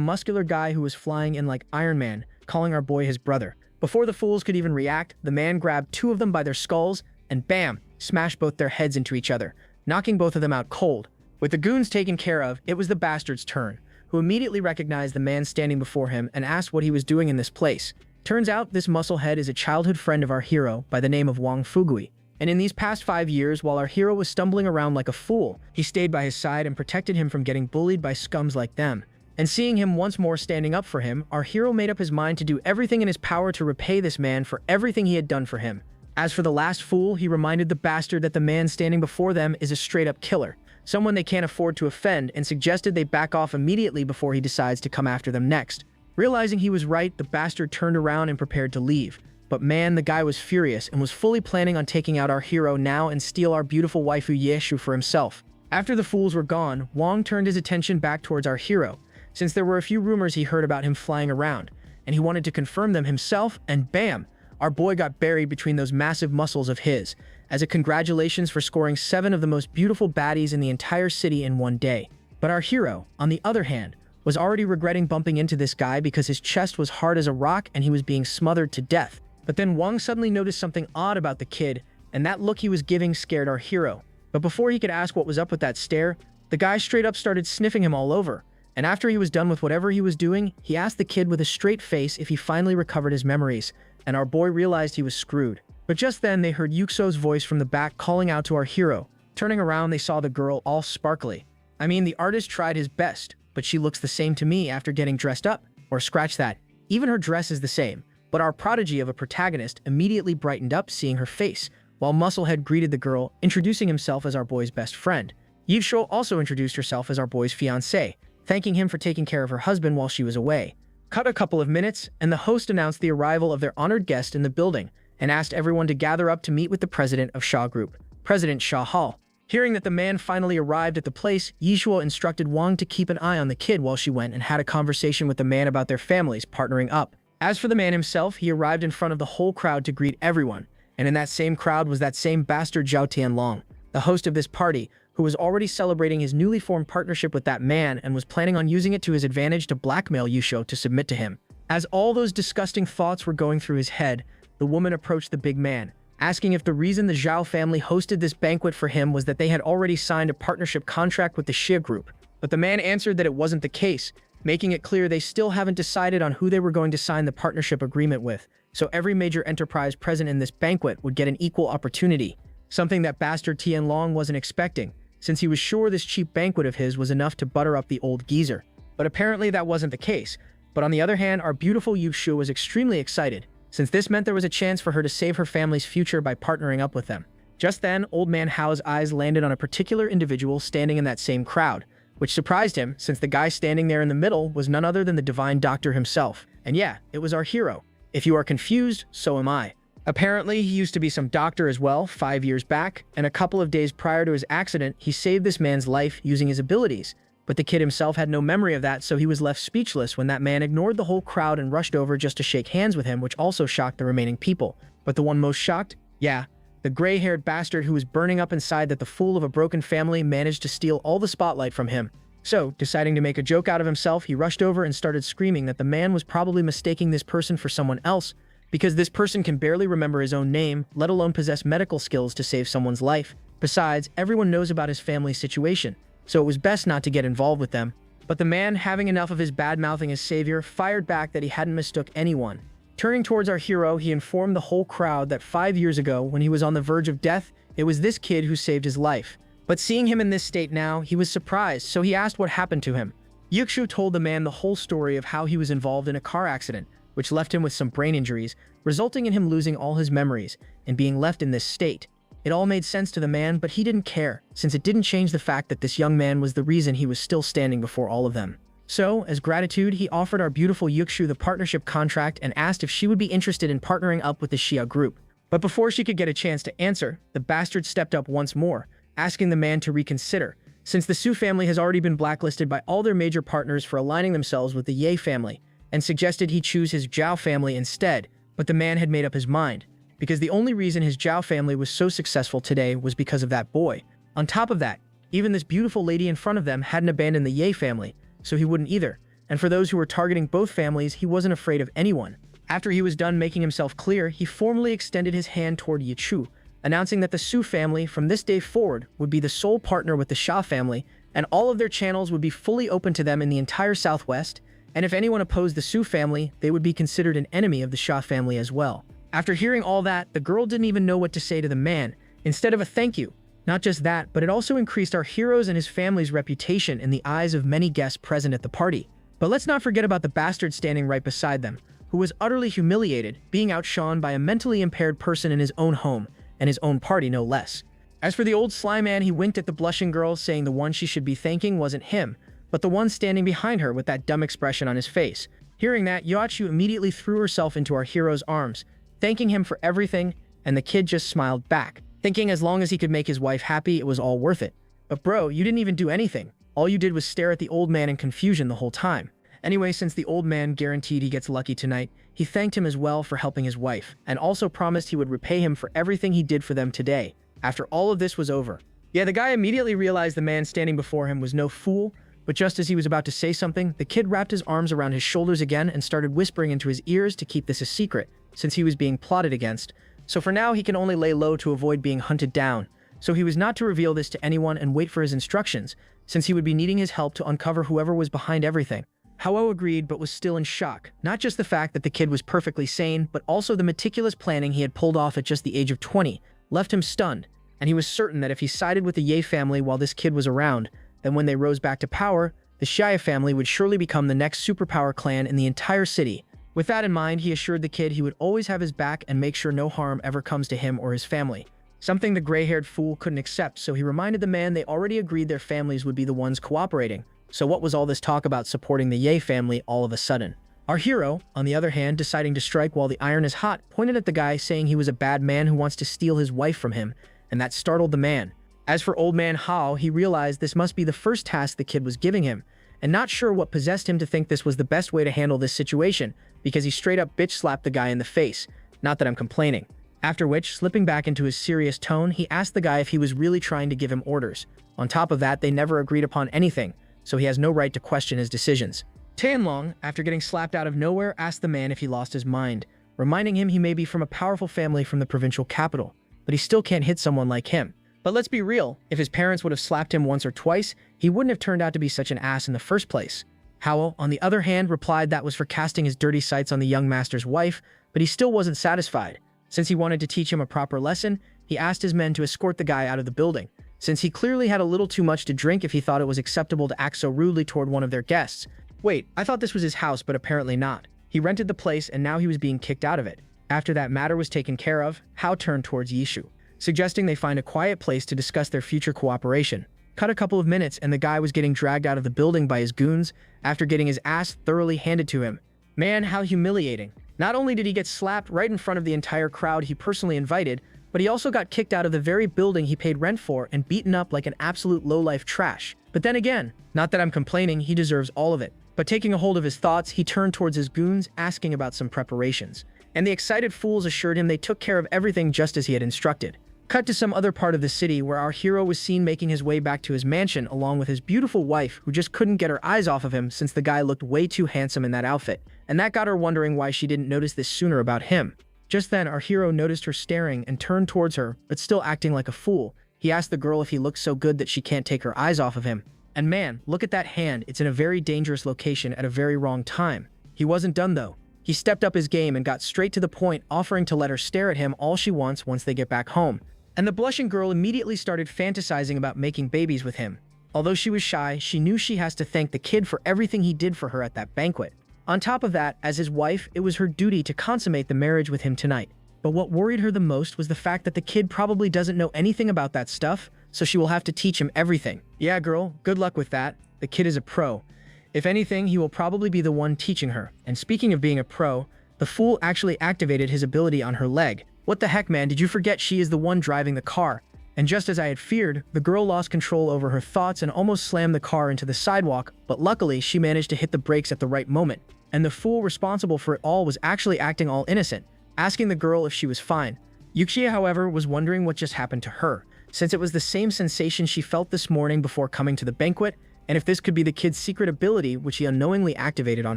muscular guy who was flying in like Iron Man, calling our boy his brother. Before the fools could even react, the man grabbed 2 of them by their skulls and bam, smashed both their heads into each other, knocking both of them out cold. With the goons taken care of, it was the bastard's turn, who immediately recognized the man standing before him and asked what he was doing in this place. Turns out this musclehead is a childhood friend of our hero by the name of Wang Fugui. And in these past 5 years, while our hero was stumbling around like a fool, he stayed by his side and protected him from getting bullied by scums like them. And seeing him once more standing up for him, our hero made up his mind to do everything in his power to repay this man for everything he had done for him. As for the last fool, he reminded the bastard that the man standing before them is a straight-up killer, someone they can't afford to offend, and suggested they back off immediately before he decides to come after them next. Realizing he was right, the bastard turned around and prepared to leave. But man, the guy was furious and was fully planning on taking out our hero now and steal our beautiful waifu Yeshu for himself. After the fools were gone, Wang turned his attention back towards our hero, since there were a few rumors he heard about him flying around, and he wanted to confirm them himself, and bam! Our boy got buried between those massive muscles of his, as a congratulations for scoring 7 of the most beautiful baddies in the entire city in one day. But our hero, on the other hand, was already regretting bumping into this guy because his chest was hard as a rock and he was being smothered to death. But then Wang suddenly noticed something odd about the kid, and that look he was giving scared our hero. But before he could ask what was up with that stare, the guy straight up started sniffing him all over. And after he was done with whatever he was doing, he asked the kid with a straight face if he finally recovered his memories, and our boy realized he was screwed. But just then they heard Yuxo's voice from the back calling out to our hero. Turning around, they saw the girl all sparkly. I mean, the artist tried his best, but she looks the same to me after getting dressed up. Or scratch that, even her dress is the same. But our prodigy of a protagonist immediately brightened up seeing her face, while Musclehead greeted the girl, introducing himself as our boy's best friend. Yivsho also introduced herself as our boy's fiancée, thanking him for taking care of her husband while she was away. Cut a couple of minutes, and the host announced the arrival of their honored guest in the building, and asked everyone to gather up to meet with the president of Shaw Group, President Shaw Hall. Hearing that the man finally arrived at the place, Yishuo instructed Wang to keep an eye on the kid while she went and had a conversation with the man about their families partnering up. As for the man himself, he arrived in front of the whole crowd to greet everyone, and in that same crowd was that same bastard Zhao Tianlong, the host of this party, who was already celebrating his newly formed partnership with that man and was planning on using it to his advantage to blackmail Yusho to submit to him. As all those disgusting thoughts were going through his head, the woman approached the big man, asking if the reason the Zhao family hosted this banquet for him was that they had already signed a partnership contract with the Xia group. But the man answered that it wasn't the case, making it clear they still haven't decided on who they were going to sign the partnership agreement with, so every major enterprise present in this banquet would get an equal opportunity, something that bastard Tianlong wasn't expecting, since he was sure this cheap banquet of his was enough to butter up the old geezer. But apparently that wasn't the case. But on the other hand, our beautiful Yushu was extremely excited, since this meant there was a chance for her to save her family's future by partnering up with them. Just then, Old Man Hao's eyes landed on a particular individual standing in that same crowd, which surprised him, since the guy standing there in the middle was none other than the divine doctor himself. And yeah, it was our hero. If you are confused, so am I. Apparently, he used to be some doctor as well 5 years back, and a couple of days prior to his accident, he saved this man's life using his abilities. But the kid himself had no memory of that, so he was left speechless when that man ignored the whole crowd and rushed over just to shake hands with him, which also shocked the remaining people. But the one most shocked? Yeah, the gray-haired bastard who was burning up inside that the fool of a broken family managed to steal all the spotlight from him. So, deciding to make a joke out of himself, he rushed over and started screaming that the man was probably mistaking this person for someone else, because this person can barely remember his own name, let alone possess medical skills to save someone's life. Besides, everyone knows about his family's situation, so it was best not to get involved with them. But the man, having enough of his bad-mouthing his savior, fired back that he hadn't mistook anyone. Turning towards our hero, he informed the whole crowd that 5 years ago, when he was on the verge of death, it was this kid who saved his life. But seeing him in this state now, he was surprised, so he asked what happened to him. Yukshu told the man the whole story of how he was involved in a car accident, which left him with some brain injuries, resulting in him losing all his memories and being left in this state. It all made sense to the man, but he didn't care, since it didn't change the fact that this young man was the reason he was still standing before all of them. So, as gratitude, he offered our beautiful Yukshu the partnership contract and asked if she would be interested in partnering up with the Xia group. But before she could get a chance to answer, the bastard stepped up once more, asking the man to reconsider, since the Su family has already been blacklisted by all their major partners for aligning themselves with the Ye family, and suggested he choose his Zhao family instead, but the man had made up his mind. because the only reason his Zhao family was so successful today was because of that boy. On top of that, even this beautiful lady in front of them hadn't abandoned the Ye family, so he wouldn't either. And for those who were targeting both families, he wasn't afraid of anyone. After he was done making himself clear, he formally extended his hand toward Yichu, announcing that the Su family from this day forward would be the sole partner with the Sha family, and all of their channels would be fully open to them in the entire Southwest, and if anyone opposed the Su family, they would be considered an enemy of the Sha family as well. After hearing all that, the girl didn't even know what to say to the man, instead of a thank you. Not just that, but it also increased our hero's and his family's reputation in the eyes of many guests present at the party. But let's not forget about the bastard standing right beside them, who was utterly humiliated, being outshone by a mentally impaired person in his own home, and his own party no less. As for the old sly man, he winked at the blushing girl, saying the one she should be thanking wasn't him, but the one standing behind her with that dumb expression on his face. Hearing that, Yachu immediately threw herself into our hero's arms, thanking him for everything, and the kid just smiled back, thinking as long as he could make his wife happy, it was all worth it. But bro, you didn't even do anything. All you did was stare at the old man in confusion the whole time. Anyway, since the old man guaranteed he gets lucky tonight, he thanked him as well for helping his wife, and also promised he would repay him for everything he did for them today, after all of this was over. Yeah, the guy immediately realized the man standing before him was no fool, but just as he was about to say something, the kid wrapped his arms around his shoulders again and started whispering into his ears to keep this a secret, since he was being plotted against. So for now, he can only lay low to avoid being hunted down. So he was not to reveal this to anyone and wait for his instructions, since he would be needing his help to uncover whoever was behind everything. Hao agreed, but was still in shock. Not just the fact that the kid was perfectly sane, but also the meticulous planning he had pulled off at just the age of 20 left him stunned, and he was certain that if he sided with the Ye family while this kid was around, then when they rose back to power, the Xia family would surely become the next superpower clan in the entire city. With that in mind, he assured the kid he would always have his back and make sure no harm ever comes to him or his family. Something the gray-haired fool couldn't accept, so he reminded the man they already agreed their families would be the ones cooperating. So what was all this talk about supporting the Ye family all of a sudden? Our hero, on the other hand, deciding to strike while the iron is hot, pointed at the guy saying he was a bad man who wants to steal his wife from him, and that startled the man. As for old man Hao, he realized this must be the first task the kid was giving him, and not sure what possessed him to think this was the best way to handle this situation, because he straight up bitch slapped the guy in the face. Not that I'm complaining. After which, slipping back into his serious tone, he asked the guy if he was really trying to give him orders. On top of that, they never agreed upon anything, so he has no right to question his decisions. Tianlong, after getting slapped out of nowhere, asked the man if he lost his mind, reminding him he may be from a powerful family from the provincial capital, but he still can't hit someone like him. But let's be real, if his parents would have slapped him once or twice, he wouldn't have turned out to be such an ass in the first place. Howell, on the other hand, replied that was for casting his dirty sights on the young master's wife, but he still wasn't satisfied. Since he wanted to teach him a proper lesson, he asked his men to escort the guy out of the building, since he clearly had a little too much to drink if he thought it was acceptable to act so rudely toward one of their guests. Wait, I thought this was his house, but apparently not. He rented the place and now he was being kicked out of it. After that matter was taken care of, Hao turned towards Yishu, suggesting they find a quiet place to discuss their future cooperation. Cut a couple of minutes and the guy was getting dragged out of the building by his goons after getting his ass thoroughly handed to him. Man, how humiliating. Not only did he get slapped right in front of the entire crowd he personally invited, but he also got kicked out of the very building he paid rent for and beaten up like an absolute low-life trash. But then again, not that I'm complaining, he deserves all of it. But taking a hold of his thoughts, he turned towards his goons, asking about some preparations. And the excited fools assured him they took care of everything just as he had instructed. Cut to some other part of the city where our hero was seen making his way back to his mansion along with his beautiful wife who just couldn't get her eyes off of him since the guy looked way too handsome in that outfit. And that got her wondering why she didn't notice this sooner about him. Just then, our hero noticed her staring and turned towards her, but still acting like a fool. He asked the girl if he looked so good that she can't take her eyes off of him. And man, look at that hand, it's in a very dangerous location at a very wrong time. He wasn't done though. He stepped up his game and got straight to the point, offering to let her stare at him all she wants once they get back home. And the blushing girl immediately started fantasizing about making babies with him. Although she was shy, she knew she has to thank the kid for everything he did for her at that banquet. On top of that, as his wife, it was her duty to consummate the marriage with him tonight. But what worried her the most was the fact that the kid probably doesn't know anything about that stuff, so she will have to teach him everything. Yeah, girl, good luck with that. The kid is a pro. If anything, he will probably be the one teaching her. And speaking of being a pro, the fool actually activated his ability on her leg. What the heck, man, did you forget she is the one driving the car? And just as I had feared, the girl lost control over her thoughts and almost slammed the car into the sidewalk, but luckily she managed to hit the brakes at the right moment. And the fool responsible for it all was actually acting all innocent, asking the girl if she was fine. Yukiya, however, was wondering what just happened to her, since it was the same sensation she felt this morning before coming to the banquet, and if this could be the kid's secret ability which he unknowingly activated on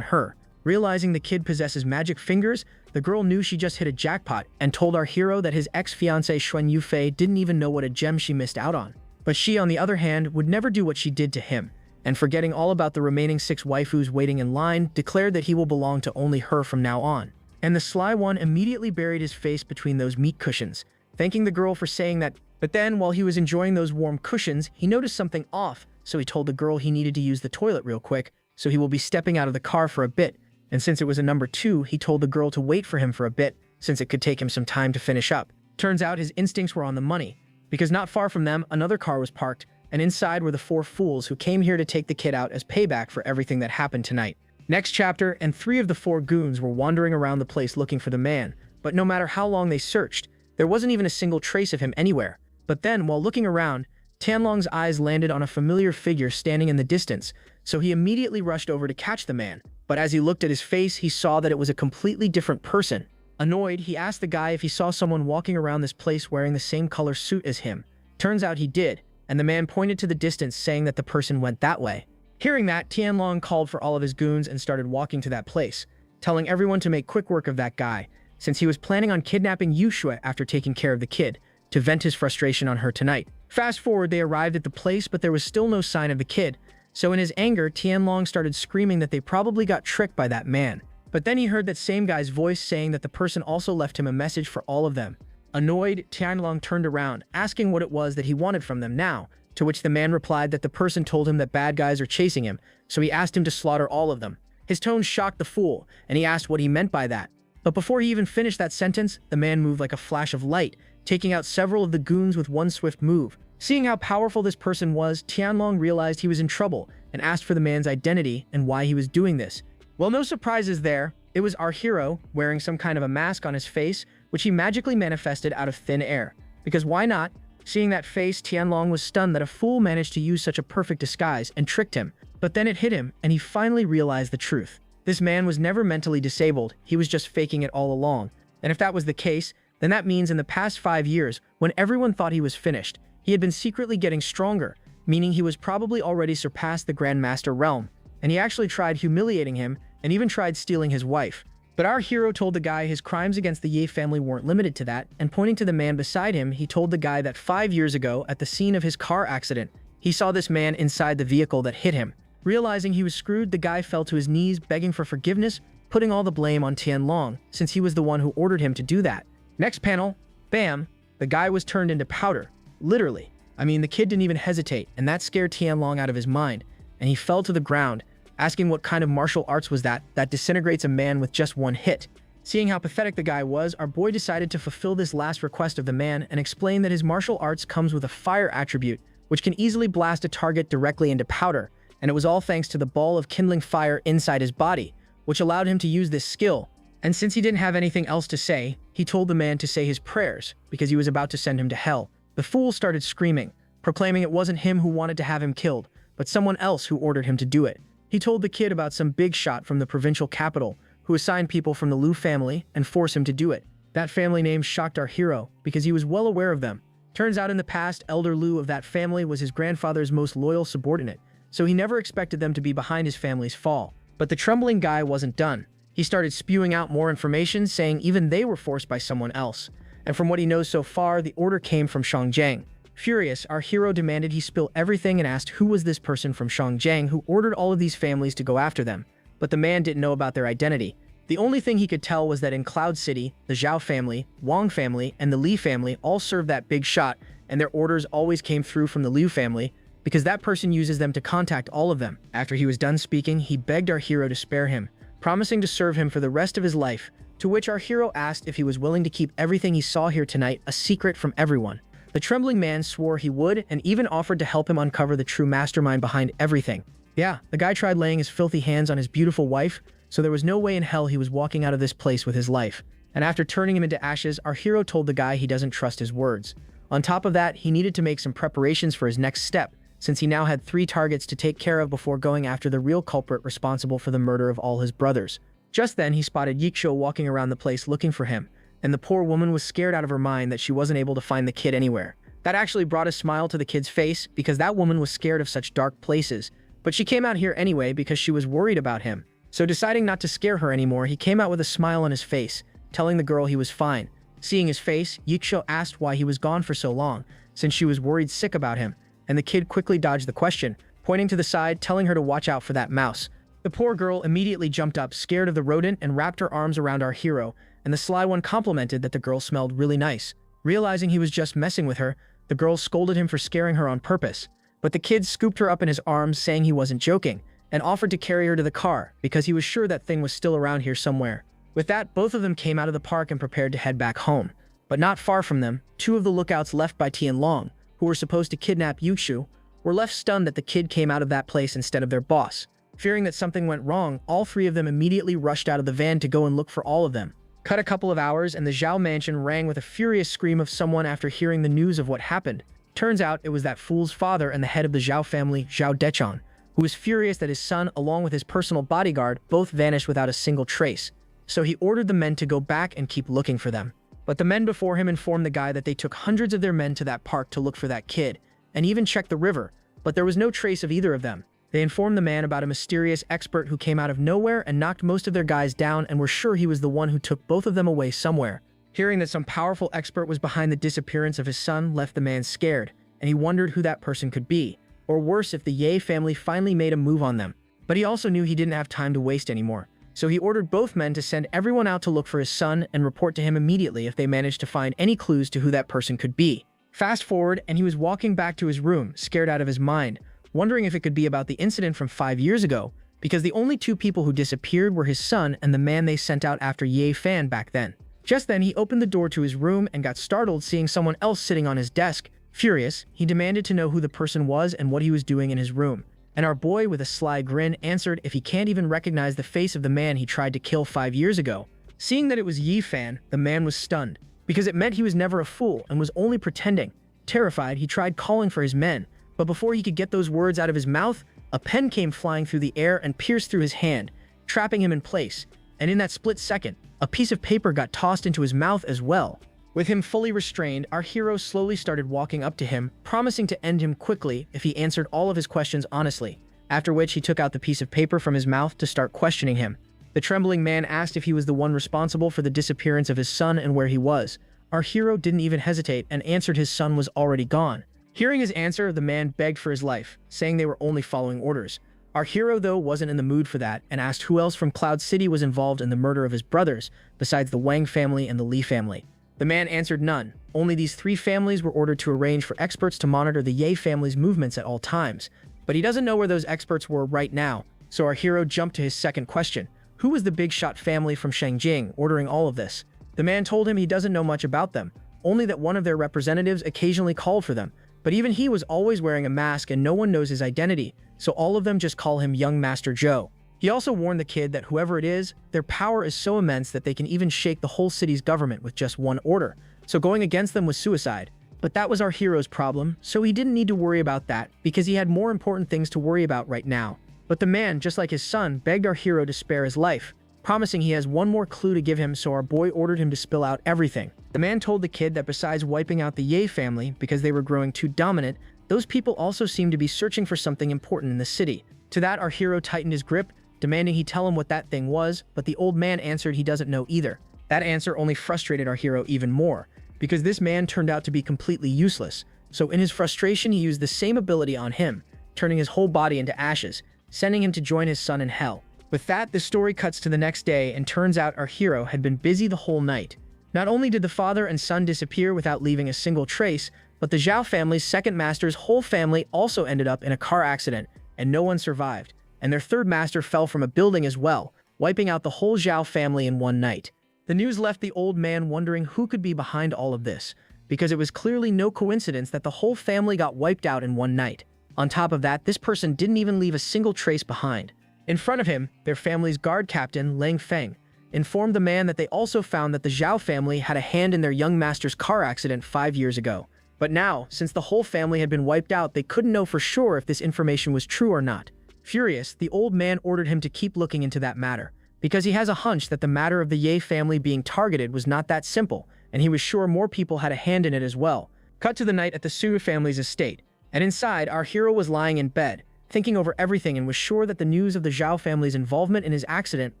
her. Realizing the kid possesses magic fingers, the girl knew she just hit a jackpot and told our hero that his ex-fiancé Xuan Yufei didn't even know what a gem she missed out on. But she, on the other hand, would never do what she did to him, and forgetting all about the remaining 6 waifus waiting in line, declared that he will belong to only her from now on. And the sly one immediately buried his face between those meat cushions, thanking the girl for saying that. But then, while he was enjoying those warm cushions, he noticed something off, so he told the girl he needed to use the toilet real quick, so he will be stepping out of the car for a bit. And since it was a number 2, he told the girl to wait for him for a bit, since it could take him some time to finish up. Turns out his instincts were on the money, because not far from them, another car was parked, and inside were the 4 fools who came here to take the kid out as payback for everything that happened tonight. Next chapter, and 3 of the 4 goons were wandering around the place looking for the man, but no matter how long they searched, there wasn't even a single trace of him anywhere. But then, while looking around, Tianlong's eyes landed on a familiar figure standing in the distance, so he immediately rushed over to catch the man. But as he looked at his face, he saw that it was a completely different person. Annoyed, he asked the guy if he saw someone walking around this place wearing the same color suit as him. Turns out he did, and the man pointed to the distance saying that the person went that way. Hearing that, Tianlong called for all of his goons and started walking to that place, telling everyone to make quick work of that guy, since he was planning on kidnapping Yuxue after taking care of the kid, to vent his frustration on her tonight. Fast forward, they arrived at the place, but there was still no sign of the kid, so in his anger, Tianlong started screaming that they probably got tricked by that man. But then he heard that same guy's voice saying that the person also left him a message for all of them. Annoyed, Tianlong turned around, asking what it was that he wanted from them now, to which the man replied that the person told him that bad guys are chasing him, so he asked him to slaughter all of them. His tone shocked the fool, and he asked what he meant by that. But before he even finished that sentence, the man moved like a flash of light, taking out several of the goons with one swift move. Seeing how powerful this person was, Tianlong realized he was in trouble and asked for the man's identity and why he was doing this. Well, no surprises there. It was our hero, wearing some kind of a mask on his face, which he magically manifested out of thin air. Because why not? Seeing that face, Tianlong was stunned that a fool managed to use such a perfect disguise and tricked him. But then it hit him, and he finally realized the truth. This man was never mentally disabled, he was just faking it all along. And if that was the case, then that means in the past 5 years, when everyone thought he was finished, he had been secretly getting stronger, meaning he was probably already surpassed the Grandmaster realm. And he actually tried humiliating him, and even tried stealing his wife. But our hero told the guy his crimes against the Ye family weren't limited to that, and pointing to the man beside him, he told the guy that 5 years ago, at the scene of his car accident, he saw this man inside the vehicle that hit him. Realizing he was screwed, the guy fell to his knees begging for forgiveness, putting all the blame on Tianlong, since he was the one who ordered him to do that. Next panel, bam, the guy was turned into powder. Literally. I mean, the kid didn't even hesitate, and that scared Tianlong out of his mind, and he fell to the ground, asking what kind of martial arts was that disintegrates a man with just one hit. Seeing how pathetic the guy was, our boy decided to fulfill this last request of the man and explain that his martial arts comes with a fire attribute, which can easily blast a target directly into powder, and it was all thanks to the ball of kindling fire inside his body, which allowed him to use this skill. And since he didn't have anything else to say, he told the man to say his prayers, because he was about to send him to hell. The fool started screaming, proclaiming it wasn't him who wanted to have him killed, but someone else who ordered him to do it. He told the kid about some big shot from the provincial capital who assigned people from the Liu family and forced him to do it. That family name shocked our hero because he was well aware of them. Turns out in the past, Elder Liu of that family was his grandfather's most loyal subordinate, so he never expected them to be behind his family's fall. But the trembling guy wasn't done. He started spewing out more information, saying even they were forced by someone else. And from what he knows so far, the order came from Shangjiang. Furious, our hero demanded he spill everything and asked who was this person from Shangjiang who ordered all of these families to go after them. But the man didn't know about their identity. The only thing he could tell was that in Cloud City, the Zhao family, Wang family, and the Li family all served that big shot, and their orders always came through from the Liu family, because that person uses them to contact all of them. After he was done speaking, he begged our hero to spare him, promising to serve him for the rest of his life, to which our hero asked if he was willing to keep everything he saw here tonight a secret from everyone. The trembling man swore he would and even offered to help him uncover the true mastermind behind everything. Yeah, the guy tried laying his filthy hands on his beautiful wife, so there was no way in hell he was walking out of this place with his life. And after turning him into ashes, our hero told the guy he doesn't trust his words. On top of that, he needed to make some preparations for his next step, since he now had 3 targets to take care of before going after the real culprit responsible for the murder of all his brothers. Just then, he spotted Yixo walking around the place looking for him, and the poor woman was scared out of her mind that she wasn't able to find the kid anywhere. That actually brought a smile to the kid's face because that woman was scared of such dark places, but she came out here anyway because she was worried about him. So deciding not to scare her anymore, he came out with a smile on his face, telling the girl he was fine. Seeing his face, Yiksho asked why he was gone for so long, since she was worried sick about him, and the kid quickly dodged the question, pointing to the side, telling her to watch out for that mouse. The poor girl immediately jumped up, scared of the rodent, and wrapped her arms around our hero, and the sly one complimented that the girl smelled really nice. Realizing he was just messing with her, the girl scolded him for scaring her on purpose, but the kid scooped her up in his arms, saying he wasn't joking, and offered to carry her to the car because he was sure that thing was still around here somewhere. With that, both of them came out of the park and prepared to head back home. But not far from them, two of the lookouts left by Tianlong, who were supposed to kidnap Yuxu, were left stunned that the kid came out of that place instead of their boss. Fearing that something went wrong, all three of them immediately rushed out of the van to go and look for all of them. Cut a couple of hours and the Zhao mansion rang with a furious scream of someone after hearing the news of what happened. Turns out it was that fool's father and the head of the Zhao family, Zhao Dechon, who was furious that his son, along with his personal bodyguard, both vanished without a single trace. So he ordered the men to go back and keep looking for them. But the men before him informed the guy that they took hundreds of their men to that park to look for that kid, and even checked the river, but there was no trace of either of them. They informed the man about a mysterious expert who came out of nowhere and knocked most of their guys down and were sure he was the one who took both of them away somewhere. Hearing that some powerful expert was behind the disappearance of his son left the man scared, and he wondered who that person could be, or worse if the Ye family finally made a move on them. But he also knew he didn't have time to waste anymore, so he ordered both men to send everyone out to look for his son and report to him immediately if they managed to find any clues to who that person could be. Fast forward, and he was walking back to his room, scared out of his mind, wondering if it could be about the incident from 5 years ago, because the only two people who disappeared were his son and the man they sent out after Ye Fan back then. Just then, he opened the door to his room and got startled seeing someone else sitting on his desk. Furious, he demanded to know who the person was and what he was doing in his room. And our boy, with a sly grin, answered if he can't even recognize the face of the man he tried to kill 5 years ago. Seeing that it was Yi Fan, the man was stunned, because it meant he was never a fool and was only pretending. Terrified, he tried calling for his men, but before he could get those words out of his mouth, a pen came flying through the air and pierced through his hand, trapping him in place, and in that split second, a piece of paper got tossed into his mouth as well. With him fully restrained, our hero slowly started walking up to him, promising to end him quickly if he answered all of his questions honestly, after which he took out the piece of paper from his mouth to start questioning him. The trembling man asked if he was the one responsible for the disappearance of his son and where he was. Our hero didn't even hesitate and answered his son was already gone. Hearing his answer, the man begged for his life, saying they were only following orders. Our hero, though, wasn't in the mood for that and asked who else from Cloud City was involved in the murder of his brothers, besides the Wang family and the Li family. The man answered none. Only these three families were ordered to arrange for experts to monitor the Ye family's movements at all times. But he doesn't know where those experts were right now, so our hero jumped to his second question. Who was the big shot family from Shangjing ordering all of this? The man told him he doesn't know much about them, only that one of their representatives occasionally called for them. But even he was always wearing a mask and no one knows his identity, so all of them just call him Young Master Joe. He also warned the kid that whoever it is, their power is so immense that they can even shake the whole city's government with just one order, so going against them was suicide. But that was our hero's problem, so he didn't need to worry about that because he had more important things to worry about right now. But the man, just like his son, begged our hero to spare his life, promising he has one more clue to give him, so our boy ordered him to spill out everything. The man told the kid that besides wiping out the Ye family because they were growing too dominant, those people also seemed to be searching for something important in the city. To that, our hero tightened his grip, demanding he tell him what that thing was, but the old man answered he doesn't know either. That answer only frustrated our hero even more, because this man turned out to be completely useless. So in his frustration, he used the same ability on him, turning his whole body into ashes, sending him to join his son in hell. With that, the story cuts to the next day, and turns out our hero had been busy the whole night. Not only did the father and son disappear without leaving a single trace, but the Zhao family's second master's whole family also ended up in a car accident, and no one survived. And their third master fell from a building as well, wiping out the whole Zhao family in one night. The news left the old man wondering who could be behind all of this, because it was clearly no coincidence that the whole family got wiped out in one night. On top of that, this person didn't even leave a single trace behind. In front of him, their family's guard captain, Lang Feng, informed the man that they also found that the Zhao family had a hand in their young master's car accident 5 years ago. But now, since the whole family had been wiped out, they couldn't know for sure if this information was true or not. Furious, the old man ordered him to keep looking into that matter, because he has a hunch that the matter of the Ye family being targeted was not that simple, and he was sure more people had a hand in it as well. Cut to the night at the Su family's estate, and inside, our hero was lying in bed, thinking over everything, and was sure that the news of the Zhao family's involvement in his accident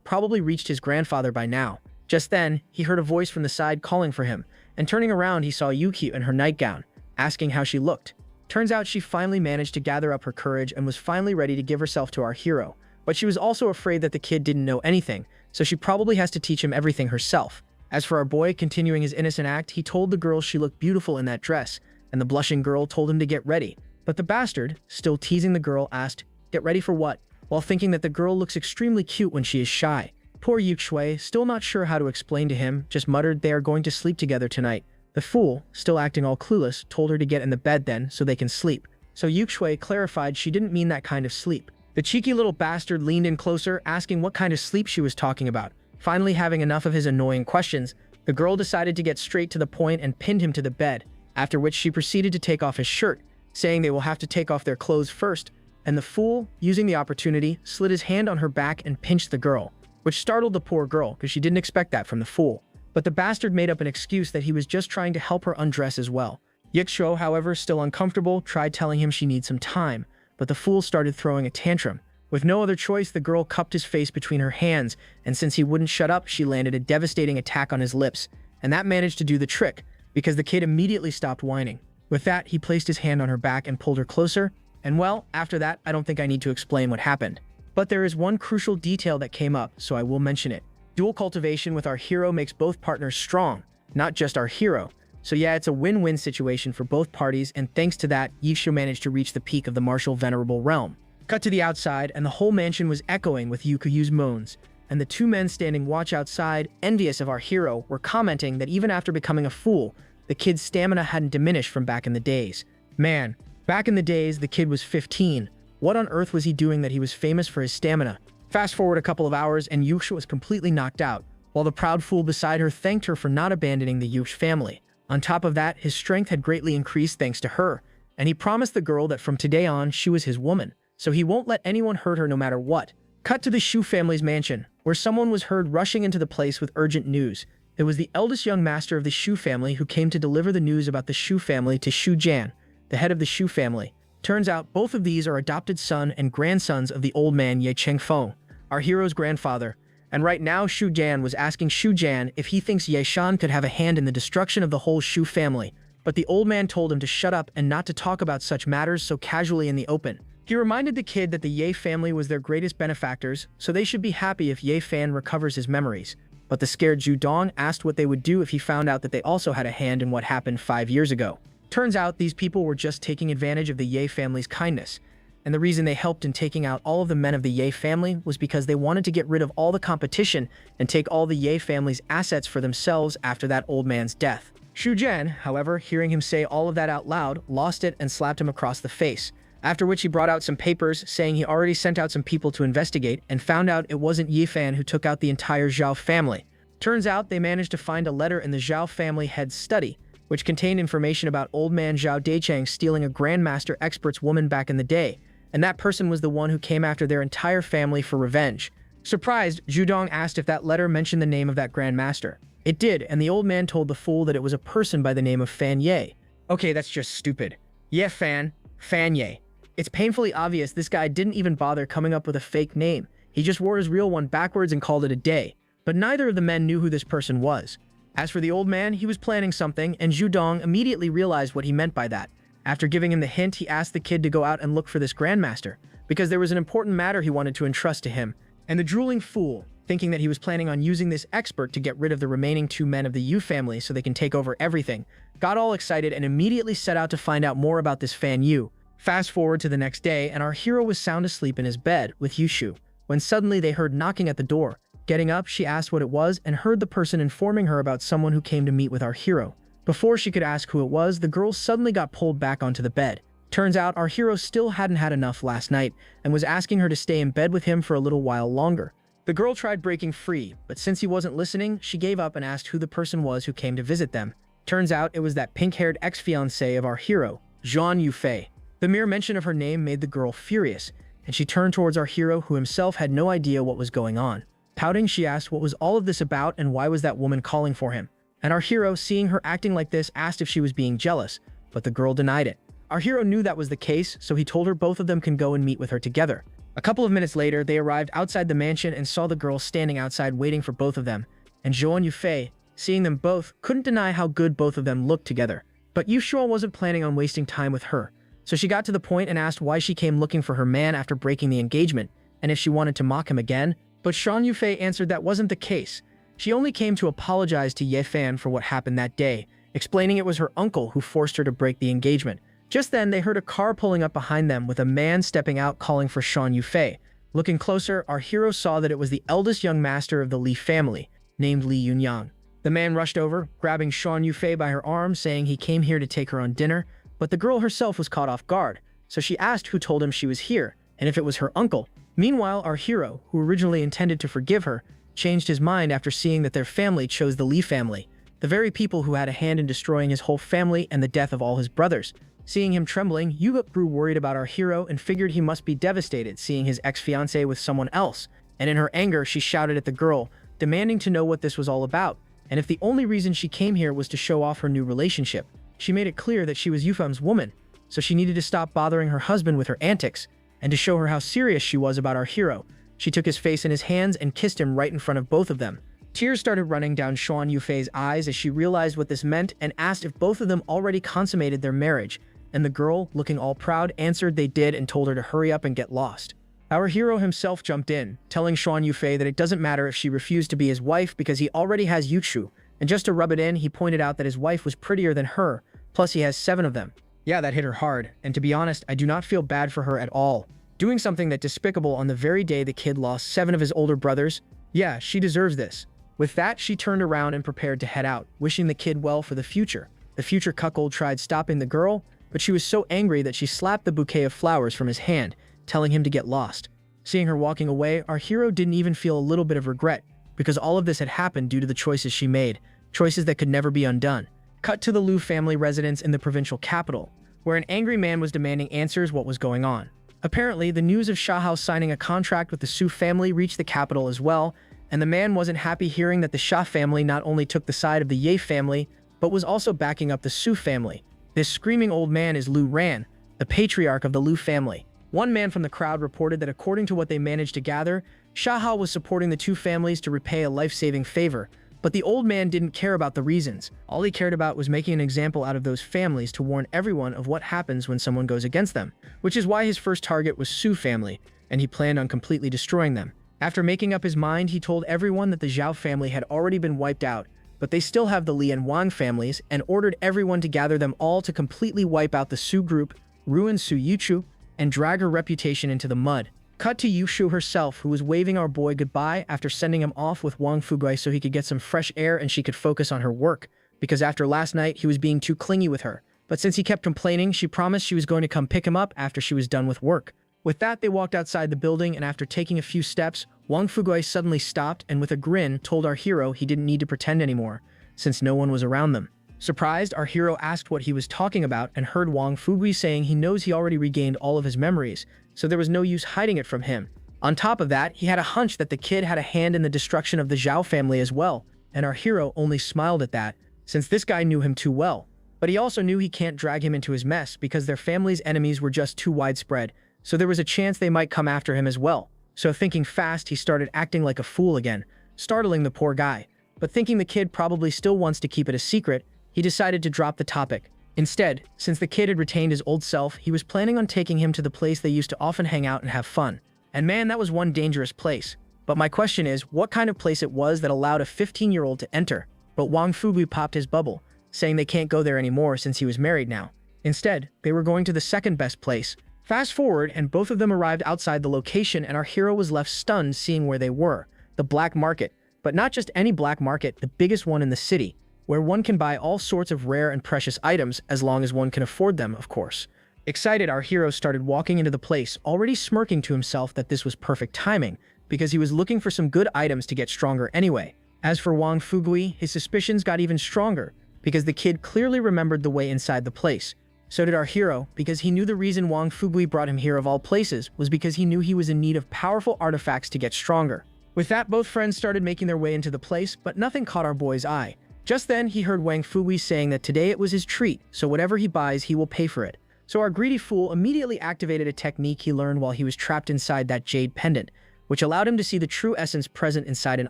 probably reached his grandfather by now. Just then, he heard a voice from the side calling for him, and turning around he saw Yuki in her nightgown, asking how she looked. Turns out she finally managed to gather up her courage and was finally ready to give herself to our hero, but she was also afraid that the kid didn't know anything, so she probably has to teach him everything herself. As for our boy continuing his innocent act, he told the girl she looked beautiful in that dress, and the blushing girl told him to get ready. But the bastard, still teasing the girl, asked, "Get ready for what?" while thinking that the girl looks extremely cute when she is shy. Poor Yuxue, still not sure how to explain to him, just muttered they are going to sleep together tonight. The fool, still acting all clueless, told her to get in the bed then so they can sleep. So Yuxue clarified she didn't mean that kind of sleep. The cheeky little bastard leaned in closer, asking what kind of sleep she was talking about. Finally having enough of his annoying questions, the girl decided to get straight to the point and pinned him to the bed, after which she proceeded to take off his shirt, saying they will have to take off their clothes first, and the fool, using the opportunity, slid his hand on her back and pinched the girl, which startled the poor girl because she didn't expect that from the fool. But the bastard made up an excuse that he was just trying to help her undress as well. Yuxue, however, still uncomfortable, tried telling him she needs some time, but the fool started throwing a tantrum. With no other choice, the girl cupped his face between her hands, and since he wouldn't shut up, she landed a devastating attack on his lips, and that managed to do the trick, because the kid immediately stopped whining. With that, he placed his hand on her back and pulled her closer, and well, after that, I don't think I need to explain what happened. But there is one crucial detail that came up, so I will mention it. Dual cultivation with our hero makes both partners strong, not just our hero. So yeah, it's a win-win situation for both parties, and thanks to that, Yishu managed to reach the peak of the martial venerable realm. Cut to the outside, and the whole mansion was echoing with Yukuyu's moans, and the two men standing watch outside, envious of our hero, were commenting that even after becoming a fool, the kid's stamina hadn't diminished from back in the days. Man, back in the days, the kid was 15. What on earth was he doing that he was famous for his stamina? Fast forward a couple of hours, and Yuxu was completely knocked out, while the proud fool beside her thanked her for not abandoning the Yuxu family. On top of that, his strength had greatly increased thanks to her, and he promised the girl that from today on, she was his woman, so he won't let anyone hurt her no matter what. Cut to the Shu family's mansion, where someone was heard rushing into the place with urgent news. It was the eldest young master of the Shu family who came to deliver the news about the Shu family to Shu Jan, the head of the Shu family. Turns out both of these are adopted son and grandsons of the old man Ye Chengfeng, our hero's grandfather, and right now Shu Jan was asking Shu Jan if he thinks Ye Shan could have a hand in the destruction of the whole Shu family, but the old man told him to shut up and not to talk about such matters so casually in the open. He reminded the kid that the Ye family was their greatest benefactors, so they should be happy if Ye Fan recovers his memories. But the scared Zhu Dong asked what they would do if he found out that they also had a hand in what happened 5 years ago. Turns out these people were just taking advantage of the Ye family's kindness, and the reason they helped in taking out all of the men of the Ye family was because they wanted to get rid of all the competition and take all the Ye family's assets for themselves after that old man's death. Shu Jian, however, hearing him say all of that out loud, lost it and slapped him across the face, after which he brought out some papers saying he already sent out some people to investigate and found out it wasn't Ye Fan who took out the entire Zhao family. Turns out they managed to find a letter in the Zhao family head's study, which contained information about old man Zhao Dechang stealing a grandmaster expert's woman back in the day, and that person was the one who came after their entire family for revenge. Surprised, Zhu Dong asked if that letter mentioned the name of that grandmaster. It did, and the old man told the fool that it was a person by the name of Fan Ye. Okay, that's just stupid. Ye Fan, Fan Ye. It's painfully obvious this guy didn't even bother coming up with a fake name. He just wore his real one backwards and called it a day. But neither of the men knew who this person was. As for the old man, he was planning something, and Zhu Dong immediately realized what he meant by that. After giving him the hint, he asked the kid to go out and look for this grandmaster, because there was an important matter he wanted to entrust to him. And the drooling fool, thinking that he was planning on using this expert to get rid of the remaining 2 men of the Yu family so they can take over everything, got all excited and immediately set out to find out more about this Fan Yu. Fast forward to the next day, and our hero was sound asleep in his bed with Yushu, when suddenly they heard knocking at the door. Getting up, she asked what it was and heard the person informing her about someone who came to meet with our hero. Before she could ask who it was, the girl suddenly got pulled back onto the bed. Turns out our hero still hadn't had enough last night and was asking her to stay in bed with him for a little while longer. The girl tried breaking free, but since he wasn't listening, she gave up and asked who the person was who came to visit them. Turns out it was that pink-haired ex-fiancé of our hero, Zhang Yufei. The mere mention of her name made the girl furious, and she turned towards our hero who himself had no idea what was going on. Pouting, she asked what was all of this about and why was that woman calling for him. And our hero, seeing her acting like this, asked if she was being jealous, but the girl denied it. Our hero knew that was the case, so he told her both of them can go and meet with her together. A couple of minutes later, they arrived outside the mansion and saw the girl standing outside waiting for both of them. And Joan Yufei, seeing them both, couldn't deny how good both of them looked together. But Yushuo wasn't planning on wasting time with her, so she got to the point and asked why she came looking for her man after breaking the engagement, and if she wanted to mock him again. But Sean Yufei answered that wasn't the case. She only came to apologize to Ye Fan for what happened that day, explaining it was her uncle who forced her to break the engagement. Just then, they heard a car pulling up behind them with a man stepping out calling for Sean Yufei. Looking closer, our hero saw that it was the eldest young master of the Li family, named Li Yunyang. The man rushed over, grabbing Sean Yufei by her arm, saying he came here to take her on dinner, but the girl herself was caught off guard, so she asked who told him she was here, and if it was her uncle. Meanwhile, our hero, who originally intended to forgive her, changed his mind after seeing that their family chose the Li family, the very people who had a hand in destroying his whole family and the death of all his brothers. Seeing him trembling, Yugup grew worried about our hero and figured he must be devastated seeing his ex-fiancée with someone else, and in her anger she shouted at the girl, demanding to know what this was all about, and if the only reason she came here was to show off her new relationship. She made it clear that she was Yufem's woman, so she needed to stop bothering her husband with her antics, and to show her how serious she was about our hero, she took his face in his hands and kissed him right in front of both of them. Tears started running down Sean Yufei's eyes as she realized what this meant and asked if both of them already consummated their marriage, and the girl, looking all proud, answered they did and told her to hurry up and get lost. Our hero himself jumped in, telling Sean Yufei that it doesn't matter if she refused to be his wife because he already has Yuchu, and just to rub it in, he pointed out that his wife was prettier than her, plus he has 7 of them. Yeah, that hit her hard, and to be honest, I do not feel bad for her at all. Doing something that despicable on the very day the kid lost 7 of his older brothers? Yeah, she deserves this. With that, she turned around and prepared to head out, wishing the kid well for the future. The future cuckold tried stopping the girl, but she was so angry that she slapped the bouquet of flowers from his hand, telling him to get lost. Seeing her walking away, our hero didn't even feel a little bit of regret, because all of this had happened due to the choices she made, choices that could never be undone. Cut to the Liu family residence in the provincial capital, where an angry man was demanding answers what was going on. Apparently, the news of Shahao signing a contract with the Su family reached the capital as well, and the man wasn't happy hearing that the Sha family not only took the side of the Ye family, but was also backing up the Su family. This screaming old man is Lu Ran, the patriarch of the Liu family. One man from the crowd reported that according to what they managed to gather, Shahao was supporting the 2 families to repay a life-saving favor, but the old man didn't care about the reasons. All he cared about was making an example out of those families to warn everyone of what happens when someone goes against them, which is why his first target was Su family, and he planned on completely destroying them. After making up his mind, he told everyone that the Zhao family had already been wiped out, but they still have the Li and Wang families, and ordered everyone to gather them all to completely wipe out the Su group, ruin Su Yuchu, and drag her reputation into the mud. Cut to Yushu herself, who was waving our boy goodbye after sending him off with Wang Fugui so he could get some fresh air and she could focus on her work, because after last night he was being too clingy with her. But since he kept complaining, she promised she was going to come pick him up after she was done with work. With that, they walked outside the building, and after taking a few steps, Wang Fugui suddenly stopped and with a grin told our hero he didn't need to pretend anymore, since no one was around them. Surprised, our hero asked what he was talking about and heard Wang Fugui saying he knows he already regained all of his memories, so there was no use hiding it from him. On top of that, he had a hunch that the kid had a hand in the destruction of the Zhao family as well, and our hero only smiled at that, since this guy knew him too well. But he also knew he can't drag him into his mess because their family's enemies were just too widespread, so there was a chance they might come after him as well. So thinking fast, he started acting like a fool again, startling the poor guy. But thinking the kid probably still wants to keep it a secret, he decided to drop the topic. Instead, since the kid had retained his old self, he was planning on taking him to the place they used to often hang out and have fun. And man, that was one dangerous place. But my question is, what kind of place it was that allowed a 15-year-old to enter? But Wang Fugui popped his bubble, saying they can't go there anymore since he was married now. Instead, they were going to the second best place. Fast forward, and both of them arrived outside the location, and our hero was left stunned seeing where they were. The black market. But not just any black market, the biggest one in the city, where one can buy all sorts of rare and precious items as long as one can afford them, of course. Excited, our hero started walking into the place, already smirking to himself that this was perfect timing, because he was looking for some good items to get stronger anyway. As for Wang Fugui, his suspicions got even stronger, because the kid clearly remembered the way inside the place. So did our hero, because he knew the reason Wang Fugui brought him here of all places was because he knew he was in need of powerful artifacts to get stronger. With that, both friends started making their way into the place, but nothing caught our boy's eye. Just then, he heard Wang Fugui saying that today it was his treat, so whatever he buys, he will pay for it. So our greedy fool immediately activated a technique he learned while he was trapped inside that jade pendant, which allowed him to see the true essence present inside an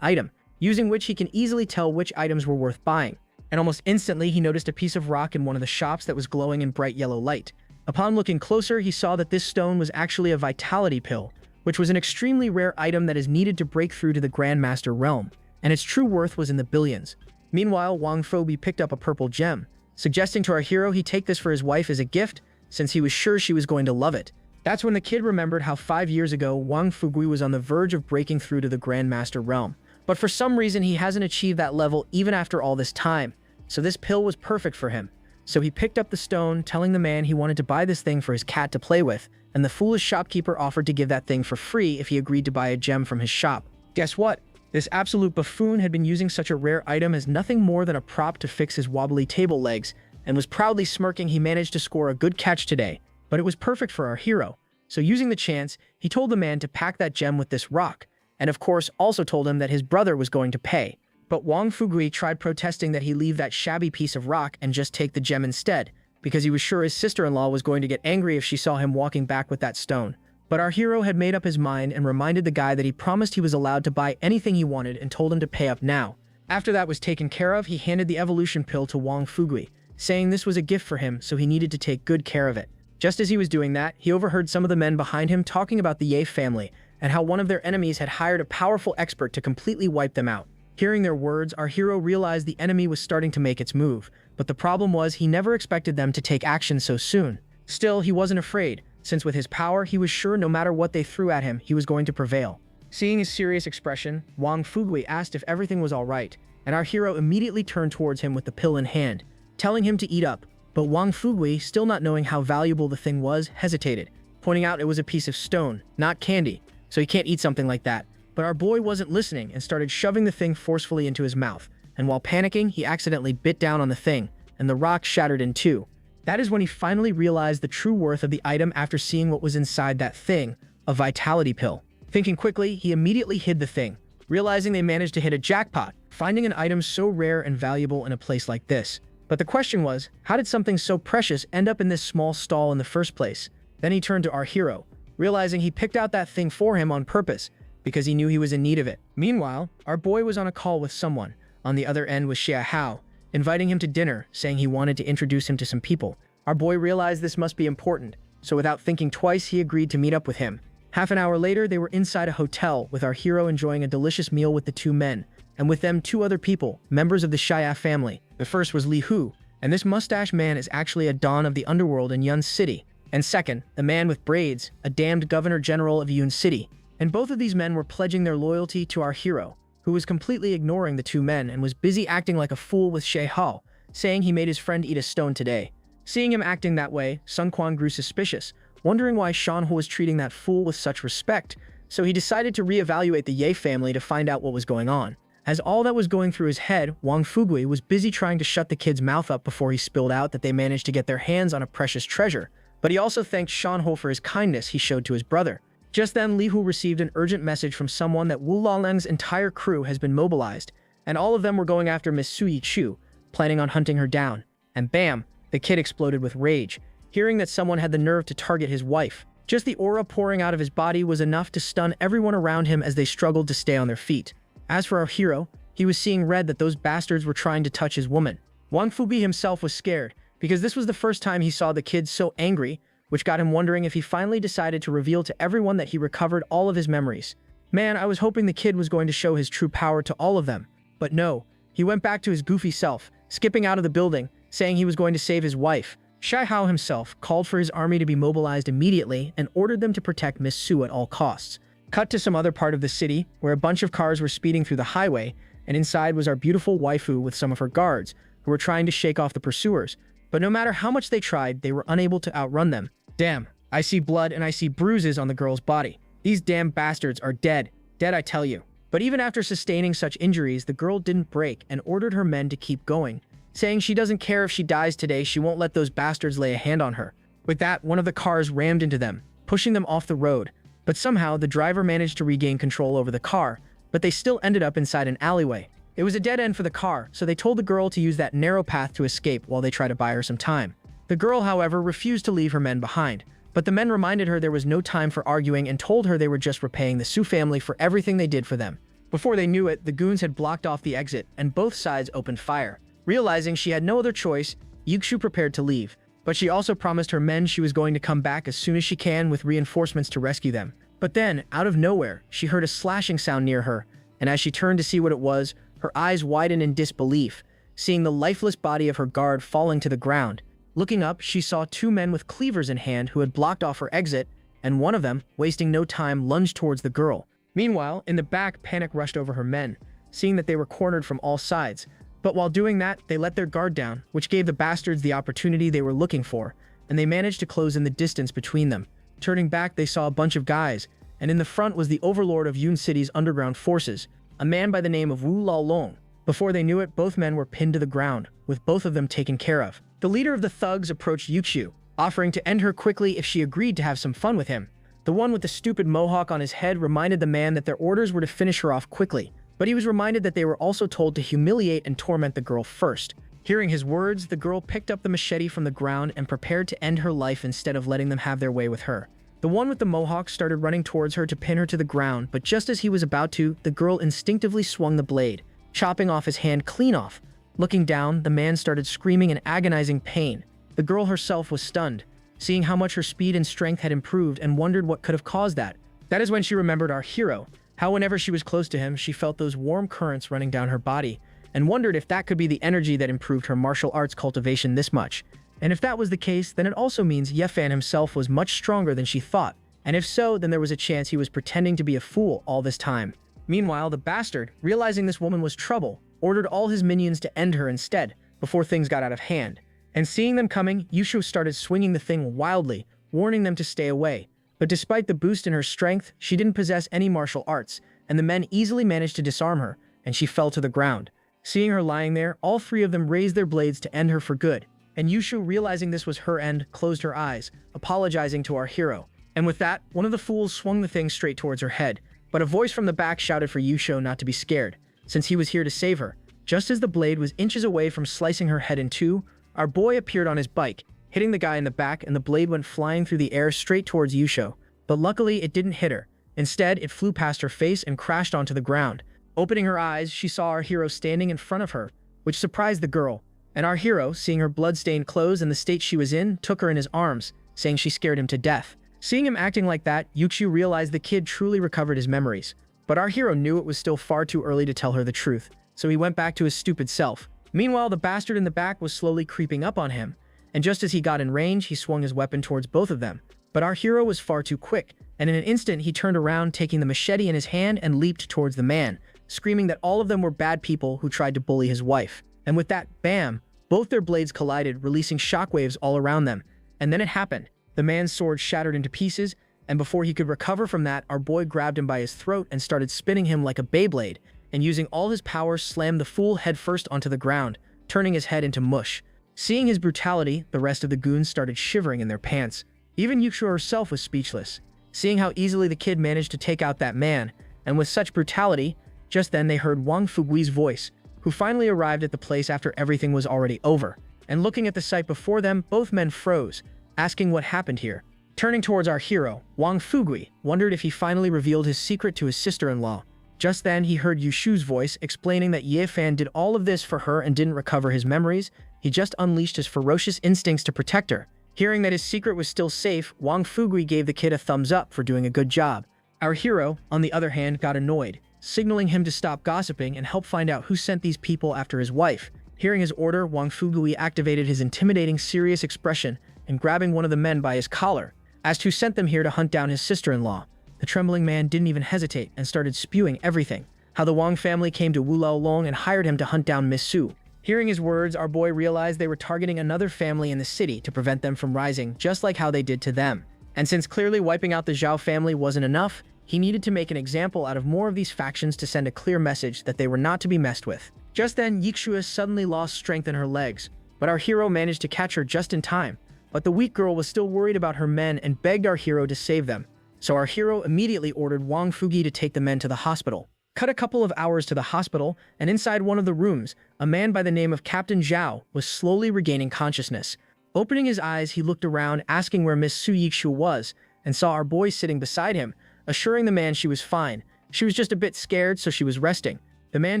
item, using which he can easily tell which items were worth buying. And almost instantly, he noticed a piece of rock in one of the shops that was glowing in bright yellow light. Upon looking closer, he saw that this stone was actually a vitality pill, which was an extremely rare item that is needed to break through to the Grandmaster realm, and its true worth was in the billions. Meanwhile, Wang Fugui picked up a purple gem, suggesting to our hero he take this for his wife as a gift, since he was sure she was going to love it. That's when the kid remembered how 5 years ago Wang Fugui was on the verge of breaking through to the Grandmaster realm, but for some reason he hasn't achieved that level even after all this time, so this pill was perfect for him. So he picked up the stone, telling the man he wanted to buy this thing for his cat to play with, and the foolish shopkeeper offered to give that thing for free if he agreed to buy a gem from his shop. Guess what? This absolute buffoon had been using such a rare item as nothing more than a prop to fix his wobbly table legs, and was proudly smirking he managed to score a good catch today, but it was perfect for our hero. So using the chance, he told the man to pack that gem with this rock, and of course also told him that his brother was going to pay. But Wang Fugui tried protesting that he leave that shabby piece of rock and just take the gem instead, because he was sure his sister-in-law was going to get angry if she saw him walking back with that stone. But our hero had made up his mind and reminded the guy that he promised he was allowed to buy anything he wanted and told him to pay up now. After that was taken care of, he handed the evolution pill to Wang Fugui, saying this was a gift for him, so he needed to take good care of it. Just as he was doing that, he overheard some of the men behind him talking about the Ye family and how one of their enemies had hired a powerful expert to completely wipe them out. Hearing their words, our hero realized the enemy was starting to make its move, but the problem was he never expected them to take action so soon. Still, he wasn't afraid, since with his power, he was sure no matter what they threw at him, he was going to prevail. Seeing his serious expression, Wang Fugui asked if everything was alright, and our hero immediately turned towards him with the pill in hand, telling him to eat up. But Wang Fugui, still not knowing how valuable the thing was, hesitated, pointing out it was a piece of stone, not candy, so he can't eat something like that. But our boy wasn't listening and started shoving the thing forcefully into his mouth, and while panicking, he accidentally bit down on the thing, and the rock shattered in two. That is when he finally realized the true worth of the item after seeing what was inside that thing, a vitality pill. Thinking quickly, he immediately hid the thing, realizing they managed to hit a jackpot, finding an item so rare and valuable in a place like this. But the question was, how did something so precious end up in this small stall in the first place? Then he turned to our hero, realizing he picked out that thing for him on purpose, because he knew he was in need of it. Meanwhile, our boy was on a call with someone. On the other end was Xia Hao, inviting him to dinner, saying he wanted to introduce him to some people. Our boy realized this must be important, so without thinking twice, he agreed to meet up with him. Half an hour later, they were inside a hotel, with our hero enjoying a delicious meal with the two men, and with them 2 other people, members of the Xia family. The first was Li Hu, and this mustache man is actually a don of the underworld in Yun City. And second, the man with braids, a damned governor-general of Yun City. And both of these men were pledging their loyalty to our hero, who was completely ignoring the 2 men and was busy acting like a fool with Xie Hao, saying he made his friend eat a stone today. Seeing him acting that way, Sun Quan grew suspicious, wondering why Shan Ho was treating that fool with such respect, so he decided to reevaluate the Ye family to find out what was going on. As all that was going through his head, Wang Fugui was busy trying to shut the kid's mouth up before he spilled out that they managed to get their hands on a precious treasure, but he also thanked Shan Ho for his kindness he showed to his brother. Just then, Li Hu received an urgent message from someone that Wu Laleng's entire crew has been mobilized, and all of them were going after Miss Suyi Chu, planning on hunting her down. And bam, the kid exploded with rage, hearing that someone had the nerve to target his wife. Just the aura pouring out of his body was enough to stun everyone around him as they struggled to stay on their feet. As for our hero, he was seeing red that those bastards were trying to touch his woman. Wang Fugui himself was scared, because this was the first time he saw the kid so angry, which got him wondering if he finally decided to reveal to everyone that he recovered all of his memories. Man, I was hoping the kid was going to show his true power to all of them. But no, he went back to his goofy self, skipping out of the building, saying he was going to save his wife. Xia Hao himself called for his army to be mobilized immediately and ordered them to protect Miss Su at all costs. Cut to some other part of the city, where a bunch of cars were speeding through the highway, and inside was our beautiful waifu with some of her guards, who were trying to shake off the pursuers. But no matter how much they tried, they were unable to outrun them. Damn, I see blood and I see bruises on the girl's body. These damn bastards are dead. Dead, I tell you. But even after sustaining such injuries, the girl didn't break and ordered her men to keep going, saying she doesn't care if she dies today, she won't let those bastards lay a hand on her. With that, one of the cars rammed into them, pushing them off the road. But somehow, the driver managed to regain control over the car, but they still ended up inside an alleyway. It was a dead end for the car, so they told the girl to use that narrow path to escape while they tried to buy her some time. The girl, however, refused to leave her men behind, but the men reminded her there was no time for arguing and told her they were just repaying the Su family for everything they did for them. Before they knew it, the goons had blocked off the exit, and both sides opened fire. Realizing she had no other choice, Yukshu prepared to leave, but she also promised her men she was going to come back as soon as she can with reinforcements to rescue them. But then, out of nowhere, she heard a slashing sound near her, and as she turned to see what it was, her eyes widened in disbelief, seeing the lifeless body of her guard falling to the ground. Looking up, she saw two men with cleavers in hand who had blocked off her exit, and one of them, wasting no time, lunged towards the girl. Meanwhile, in the back, panic rushed over her men, seeing that they were cornered from all sides. But while doing that, they let their guard down, which gave the bastards the opportunity they were looking for, and they managed to close in the distance between them. Turning back, they saw a bunch of guys, and in the front was the overlord of Yun City's underground forces, a man by the name of Wu Laolong. Before they knew it, both men were pinned to the ground, with both of them taken care of. The leader of the thugs approached Yukshu, offering to end her quickly if she agreed to have some fun with him. The one with the stupid mohawk on his head reminded the man that their orders were to finish her off quickly, but he was reminded that they were also told to humiliate and torment the girl first. Hearing his words, the girl picked up the machete from the ground and prepared to end her life instead of letting them have their way with her. The one with the mohawk started running towards her to pin her to the ground, but just as he was about to, the girl instinctively swung the blade, chopping off his hand clean off. Looking down, the man started screaming in agonizing pain. The girl herself was stunned, seeing how much her speed and strength had improved, and wondered what could have caused that. That is when she remembered our hero, how whenever she was close to him, she felt those warm currents running down her body, and wondered if that could be the energy that improved her martial arts cultivation this much. And if that was the case, then it also means Yefan himself was much stronger than she thought, and if so, then there was a chance he was pretending to be a fool all this time. Meanwhile, the bastard, realizing this woman was trouble, ordered all his minions to end her instead, before things got out of hand. And seeing them coming, Yushu started swinging the thing wildly, warning them to stay away. But despite the boost in her strength, she didn't possess any martial arts, and the men easily managed to disarm her, and she fell to the ground. Seeing her lying there, all three of them raised their blades to end her for good, and Yushu, realizing this was her end, closed her eyes, apologizing to our hero. And with that, one of the fools swung the thing straight towards her head, but a voice from the back shouted for Yushu not to be scared, since he was here to save her. Just as the blade was inches away from slicing her head in two, our boy appeared on his bike, hitting the guy in the back, and the blade went flying through the air straight towards Yushu. But luckily, it didn't hit her. Instead, it flew past her face and crashed onto the ground. Opening her eyes, she saw our hero standing in front of her, which surprised the girl. And our hero, seeing her blood-stained clothes and the state she was in, took her in his arms, saying she scared him to death. Seeing him acting like that, Yukshu realized the kid truly recovered his memories. But our hero knew it was still far too early to tell her the truth, so he went back to his stupid self. Meanwhile, the bastard in the back was slowly creeping up on him, and just as he got in range, he swung his weapon towards both of them. But our hero was far too quick, and in an instant he turned around, taking the machete in his hand, and leaped towards the man, screaming that all of them were bad people who tried to bully his wife. And with that, bam! Both their blades collided, releasing shockwaves all around them. And then it happened. The man's sword shattered into pieces, and before he could recover from that, our boy grabbed him by his throat and started spinning him like a Beyblade, and using all his power slammed the fool headfirst onto the ground, turning his head into mush. Seeing his brutality, the rest of the goons started shivering in their pants. Even Yukshu herself was speechless, seeing how easily the kid managed to take out that man, and with such brutality. Just then they heard Wang Fugui's voice, who finally arrived at the place after everything was already over. And looking at the sight before them, both men froze, asking what happened here. Turning towards our hero, Wang Fugui wondered if he finally revealed his secret to his sister-in-law. Just then he heard Yushu's voice explaining that Ye Fan did all of this for her and didn't recover his memories. He just unleashed his ferocious instincts to protect her. Hearing that his secret was still safe, Wang Fugui gave the kid a thumbs up for doing a good job. Our hero, on the other hand, got annoyed, signaling him to stop gossiping and help find out who sent these people after his wife. Hearing his order, Wang Fugui activated his intimidating, serious expression and grabbing one of the men by his collar, asked who sent them here to hunt down his sister-in-law. The trembling man didn't even hesitate and started spewing everything, how the Wang family came to Wu Laolong and hired him to hunt down Miss Su. Hearing his words, our boy realized they were targeting another family in the city to prevent them from rising, just like how they did to them. And since clearly wiping out the Zhao family wasn't enough, he needed to make an example out of more of these factions to send a clear message that they were not to be messed with. Just then, Yixua suddenly lost strength in her legs, but our hero managed to catch her just in time. But the weak girl was still worried about her men and begged our hero to save them. So our hero immediately ordered Wang Fugi to take the men to the hospital. Cut a couple of hours to the hospital, and inside one of the rooms, a man by the name of Captain Zhao was slowly regaining consciousness. Opening his eyes, he looked around, asking where Miss Su Yikshu was, and saw our boy sitting beside him, assuring the man she was fine. She was just a bit scared, so she was resting. The man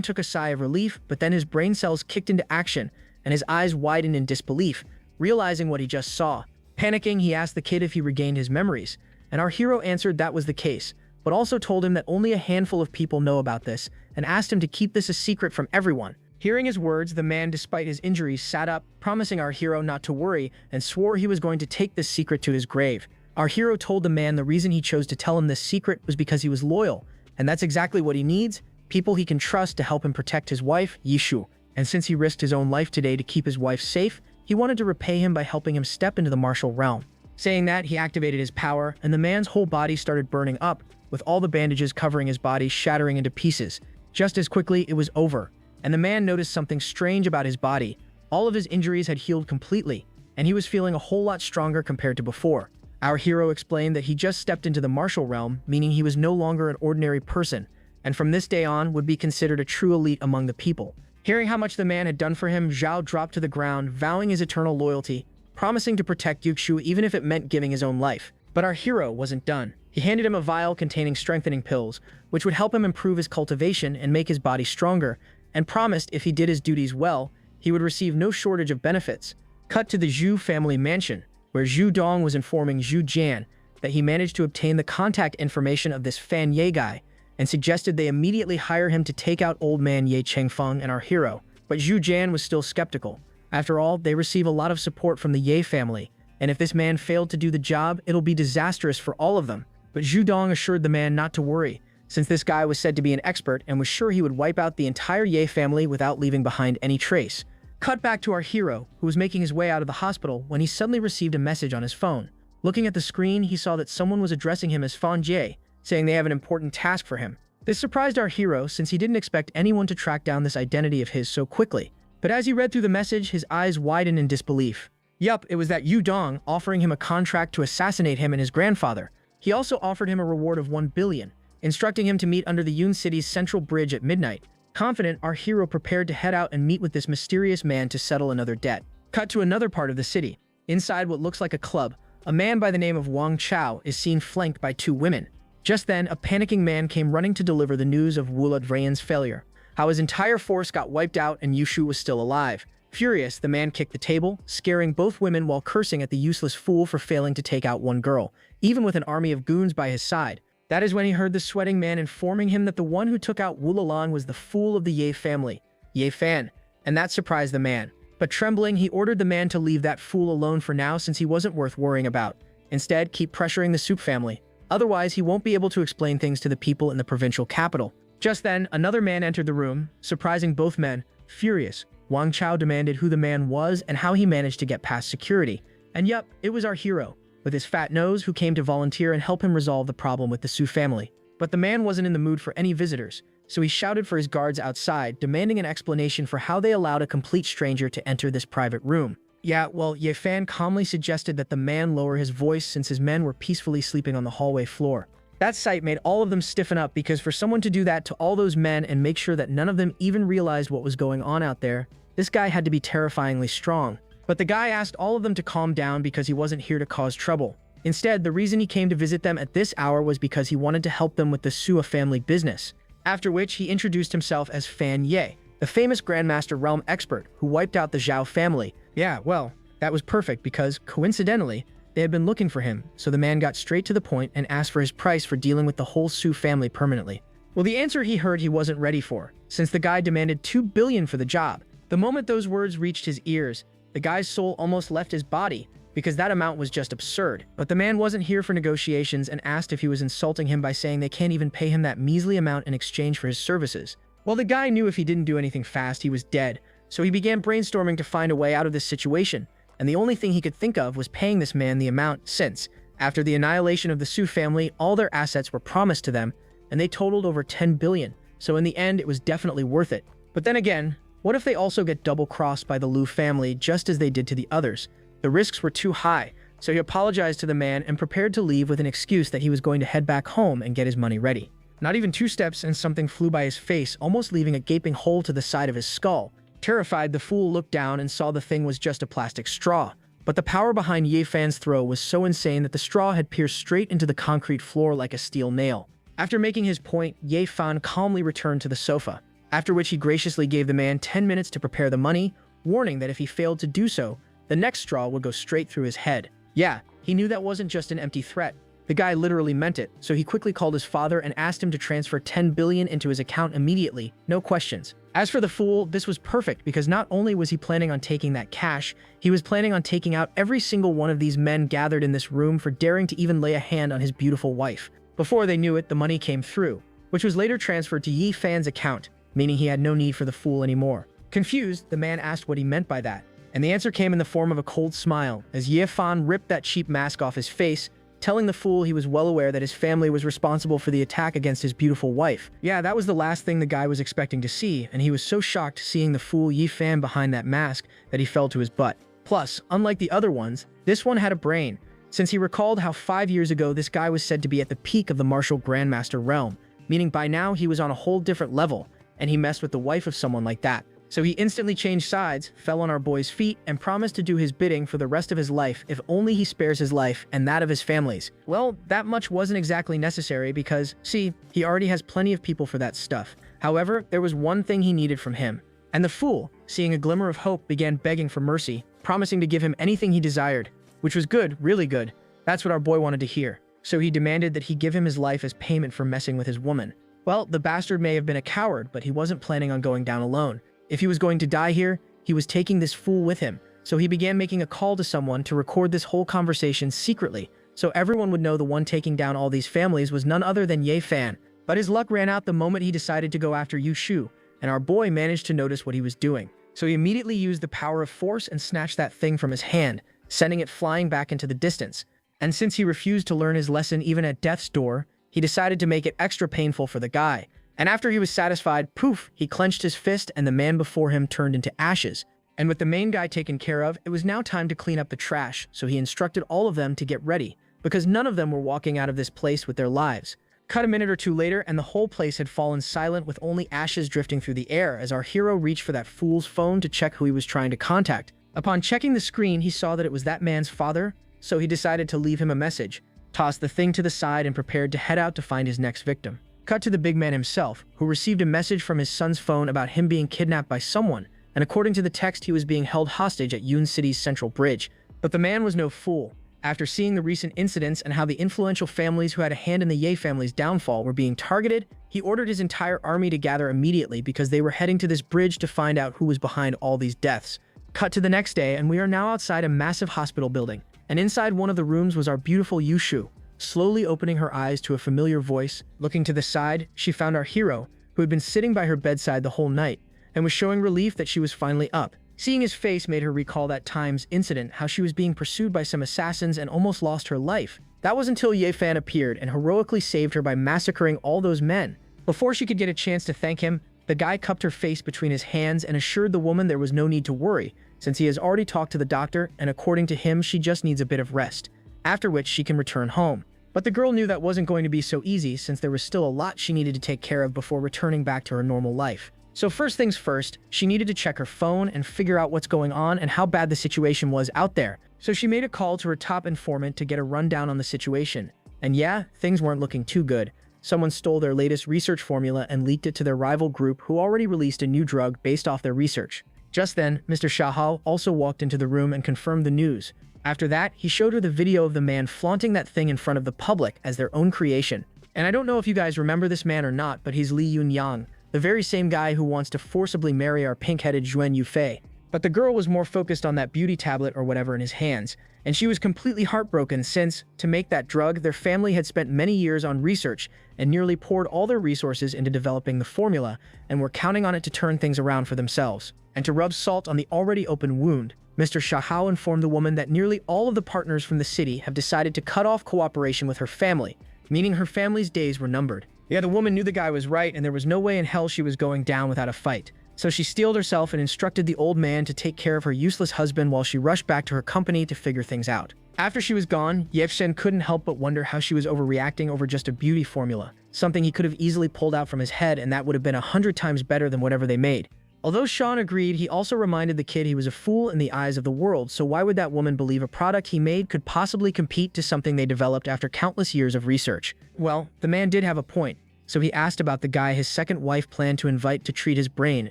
took a sigh of relief, but then his brain cells kicked into action, and his eyes widened in disbelief, realizing what he just saw. Panicking, he asked the kid if he regained his memories, and our hero answered that was the case, but also told him that only a handful of people know about this, and asked him to keep this a secret from everyone. Hearing his words, the man, despite his injuries, sat up, promising our hero not to worry, and swore he was going to take this secret to his grave. Our hero told the man the reason he chose to tell him this secret was because he was loyal, and that's exactly what he needs, people he can trust to help him protect his wife, Yishu. And since he risked his own life today to keep his wife safe, he wanted to repay him by helping him step into the martial realm. Saying that, he activated his power, and the man's whole body started burning up, with all the bandages covering his body shattering into pieces. Just as quickly, it was over, and the man noticed something strange about his body. All of his injuries had healed completely, and he was feeling a whole lot stronger compared to before. Our hero explained that he just stepped into the martial realm, meaning he was no longer an ordinary person, and from this day on would be considered a true elite among the people. Hearing how much the man had done for him, Zhao dropped to the ground, vowing his eternal loyalty, promising to protect Yukshu even if it meant giving his own life. But our hero wasn't done. He handed him a vial containing strengthening pills, which would help him improve his cultivation and make his body stronger, and promised if he did his duties well, he would receive no shortage of benefits. Cut to the Zhu family mansion, where Zhu Dong was informing Zhu Jian that he managed to obtain the contact information of this Fan Ye guy, and suggested they immediately hire him to take out old man Ye Chengfeng and our hero. But Zhu Jian was still skeptical. After all, they receive a lot of support from the Ye family, and if this man failed to do the job, it'll be disastrous for all of them. But Zhu Dong assured the man not to worry, since this guy was said to be an expert and was sure he would wipe out the entire Ye family without leaving behind any trace. Cut back to our hero, who was making his way out of the hospital when he suddenly received a message on his phone. Looking at the screen, he saw that someone was addressing him as Fan Jie, saying they have an important task for him. This surprised our hero since he didn't expect anyone to track down this identity of his so quickly. But as he read through the message, his eyes widened in disbelief. Yup, it was that Yu Dong offering him a contract to assassinate him and his grandfather. He also offered him a reward of 1 billion, instructing him to meet under the Yun City's central bridge at midnight. Confident, our hero prepared to head out and meet with this mysterious man to settle another debt. Cut to another part of the city. Inside what looks like a club, a man by the name of Wang Chao is seen flanked by 2 women. Just then, a panicking man came running to deliver the news of Wulad Rayan's failure, how his entire force got wiped out and Yushu was still alive. Furious, the man kicked the table, scaring both women while cursing at the useless fool for failing to take out one girl, even with an army of goons by his side. That is when he heard the sweating man informing him that the one who took out Wulalan was the fool of the Ye family, Ye Fan, and that surprised the man. But trembling, he ordered the man to leave that fool alone for now since he wasn't worth worrying about. Instead, keep pressuring the Soup family. Otherwise, he won't be able to explain things to the people in the provincial capital. Just then, another man entered the room, surprising both men. Furious, Wang Chao demanded who the man was and how he managed to get past security. And yup, it was our hero, with his fat nose, who came to volunteer and help him resolve the problem with the Su family. But the man wasn't in the mood for any visitors, so he shouted for his guards outside, demanding an explanation for how they allowed a complete stranger to enter this private room. Yeah, well, Ye Fan calmly suggested that the man lower his voice since his men were peacefully sleeping on the hallway floor. That sight made all of them stiffen up because for someone to do that to all those men and make sure that none of them even realized what was going on out there, this guy had to be terrifyingly strong. But the guy asked all of them to calm down because he wasn't here to cause trouble. Instead, the reason he came to visit them at this hour was because he wanted to help them with the Sua family business. After which, he introduced himself as Fan Ye, the famous Grandmaster Realm expert who wiped out the Zhao family. Yeah, well, that was perfect because, coincidentally, they had been looking for him, so the man got straight to the point and asked for his price for dealing with the whole Su family permanently. Well, the answer he heard he wasn't ready for, since the guy demanded 2 billion for the job. The moment those words reached his ears, the guy's soul almost left his body, because that amount was just absurd. But the man wasn't here for negotiations and asked if he was insulting him by saying they can't even pay him that measly amount in exchange for his services. Well, the guy knew if he didn't do anything fast, he was dead, so he began brainstorming to find a way out of this situation, and the only thing he could think of was paying this man the amount since, after the annihilation of the Su family, all their assets were promised to them, and they totaled over 10 billion, so in the end it was definitely worth it. But then again, what if they also get double-crossed by the Lu family just as they did to the others? The risks were too high, so he apologized to the man and prepared to leave with an excuse that he was going to head back home and get his money ready. Not even 2 steps and something flew by his face, almost leaving a gaping hole to the side of his skull. Terrified, the fool looked down and saw the thing was just a plastic straw. But the power behind Ye Fan's throw was so insane that the straw had pierced straight into the concrete floor like a steel nail. After making his point, Ye Fan calmly returned to the sofa, after which he graciously gave the man 10 minutes to prepare the money, warning that if he failed to do so, the next straw would go straight through his head. Yeah, he knew that wasn't just an empty threat. The guy literally meant it, so he quickly called his father and asked him to transfer 10 billion into his account immediately, no questions. As for the fool, this was perfect because not only was he planning on taking that cash, he was planning on taking out every single one of these men gathered in this room for daring to even lay a hand on his beautiful wife. Before they knew it, the money came through, which was later transferred to Ye Fan's account, meaning he had no need for the fool anymore. Confused, the man asked what he meant by that, and the answer came in the form of a cold smile as Ye Fan ripped that cheap mask off his face, telling the fool he was well aware that his family was responsible for the attack against his beautiful wife. Yeah, that was the last thing the guy was expecting to see, and he was so shocked seeing the fool Ye Fan behind that mask that he fell to his butt. Plus, unlike the other ones, this one had a brain, since he recalled how 5 years ago this guy was said to be at the peak of the martial grandmaster realm, meaning by now he was on a whole different level, and he messed with the wife of someone like that. So he instantly changed sides, fell on our boy's feet, and promised to do his bidding for the rest of his life if only he spares his life and that of his family's. Well, that much wasn't exactly necessary because, see, he already has plenty of people for that stuff. However, there was one thing he needed from him. And the fool, seeing a glimmer of hope, began begging for mercy, promising to give him anything he desired, which was good, really good. That's what our boy wanted to hear. So he demanded that he give him his life as payment for messing with his woman. Well, the bastard may have been a coward, but he wasn't planning on going down alone. If he was going to die here, he was taking this fool with him. So he began making a call to someone to record this whole conversation secretly, so everyone would know the one taking down all these families was none other than Ye Fan. But his luck ran out the moment he decided to go after Yu Shu, and our boy managed to notice what he was doing. So he immediately used the power of force and snatched that thing from his hand, sending it flying back into the distance. And since he refused to learn his lesson even at death's door, he decided to make it extra painful for the guy. And after he was satisfied, poof, he clenched his fist and the man before him turned into ashes. And with the main guy taken care of, it was now time to clean up the trash, so he instructed all of them to get ready, because none of them were walking out of this place with their lives. Cut a minute or two later, and the whole place had fallen silent with only ashes drifting through the air as our hero reached for that fool's phone to check who he was trying to contact. Upon checking the screen, he saw that it was that man's father, so he decided to leave him a message, tossed the thing to the side, and prepared to head out to find his next victim. Cut to the big man himself, who received a message from his son's phone about him being kidnapped by someone, and according to the text, he was being held hostage at Yun City's central bridge. But the man was no fool. After seeing the recent incidents and how the influential families who had a hand in the Ye family's downfall were being targeted, he ordered his entire army to gather immediately because they were heading to this bridge to find out who was behind all these deaths. Cut to the next day, and we are now outside a massive hospital building, and inside one of the rooms was our beautiful Yushu. Slowly opening her eyes to a familiar voice, looking to the side, she found our hero, who had been sitting by her bedside the whole night, and was showing relief that she was finally up. Seeing his face made her recall that time's incident, how she was being pursued by some assassins and almost lost her life. That was until Ye Fan appeared and heroically saved her by massacring all those men. Before she could get a chance to thank him, the guy cupped her face between his hands and assured the woman there was no need to worry, since he has already talked to the doctor, and according to him, she just needs a bit of rest, after which she can return home. But the girl knew that wasn't going to be so easy since there was still a lot she needed to take care of before returning back to her normal life. So first things first, she needed to check her phone and figure out what's going on and how bad the situation was out there. So she made a call to her top informant to get a rundown on the situation. And yeah, things weren't looking too good. Someone stole their latest research formula and leaked it to their rival group who already released a new drug based off their research. Just then, Mr. Shahal also walked into the room and confirmed the news. After that, he showed her the video of the man flaunting that thing in front of the public as their own creation. And I don't know if you guys remember this man or not, but he's Li Yunyang, the very same guy who wants to forcibly marry our pink-headed Zhuan Yufei. But the girl was more focused on that beauty tablet or whatever in his hands, and she was completely heartbroken since, to make that drug, their family had spent many years on research and nearly poured all their resources into developing the formula and were counting on it to turn things around for themselves. And to rub salt on the already open wound, Mr. Shahao informed the woman that nearly all of the partners from the city have decided to cut off cooperation with her family, meaning her family's days were numbered. Yeah, the woman knew the guy was right, and there was no way in hell she was going down without a fight. So she steeled herself and instructed the old man to take care of her useless husband while she rushed back to her company to figure things out. After she was gone, Yevshen couldn't help but wonder how she was overreacting over just a beauty formula, something he could have easily pulled out from his head, and that would have been 100 times better than whatever they made. Although Sean agreed, he also reminded the kid he was a fool in the eyes of the world, so why would that woman believe a product he made could possibly compete to something they developed after countless years of research? Well, the man did have a point, so he asked about the guy his second wife planned to invite to treat his brain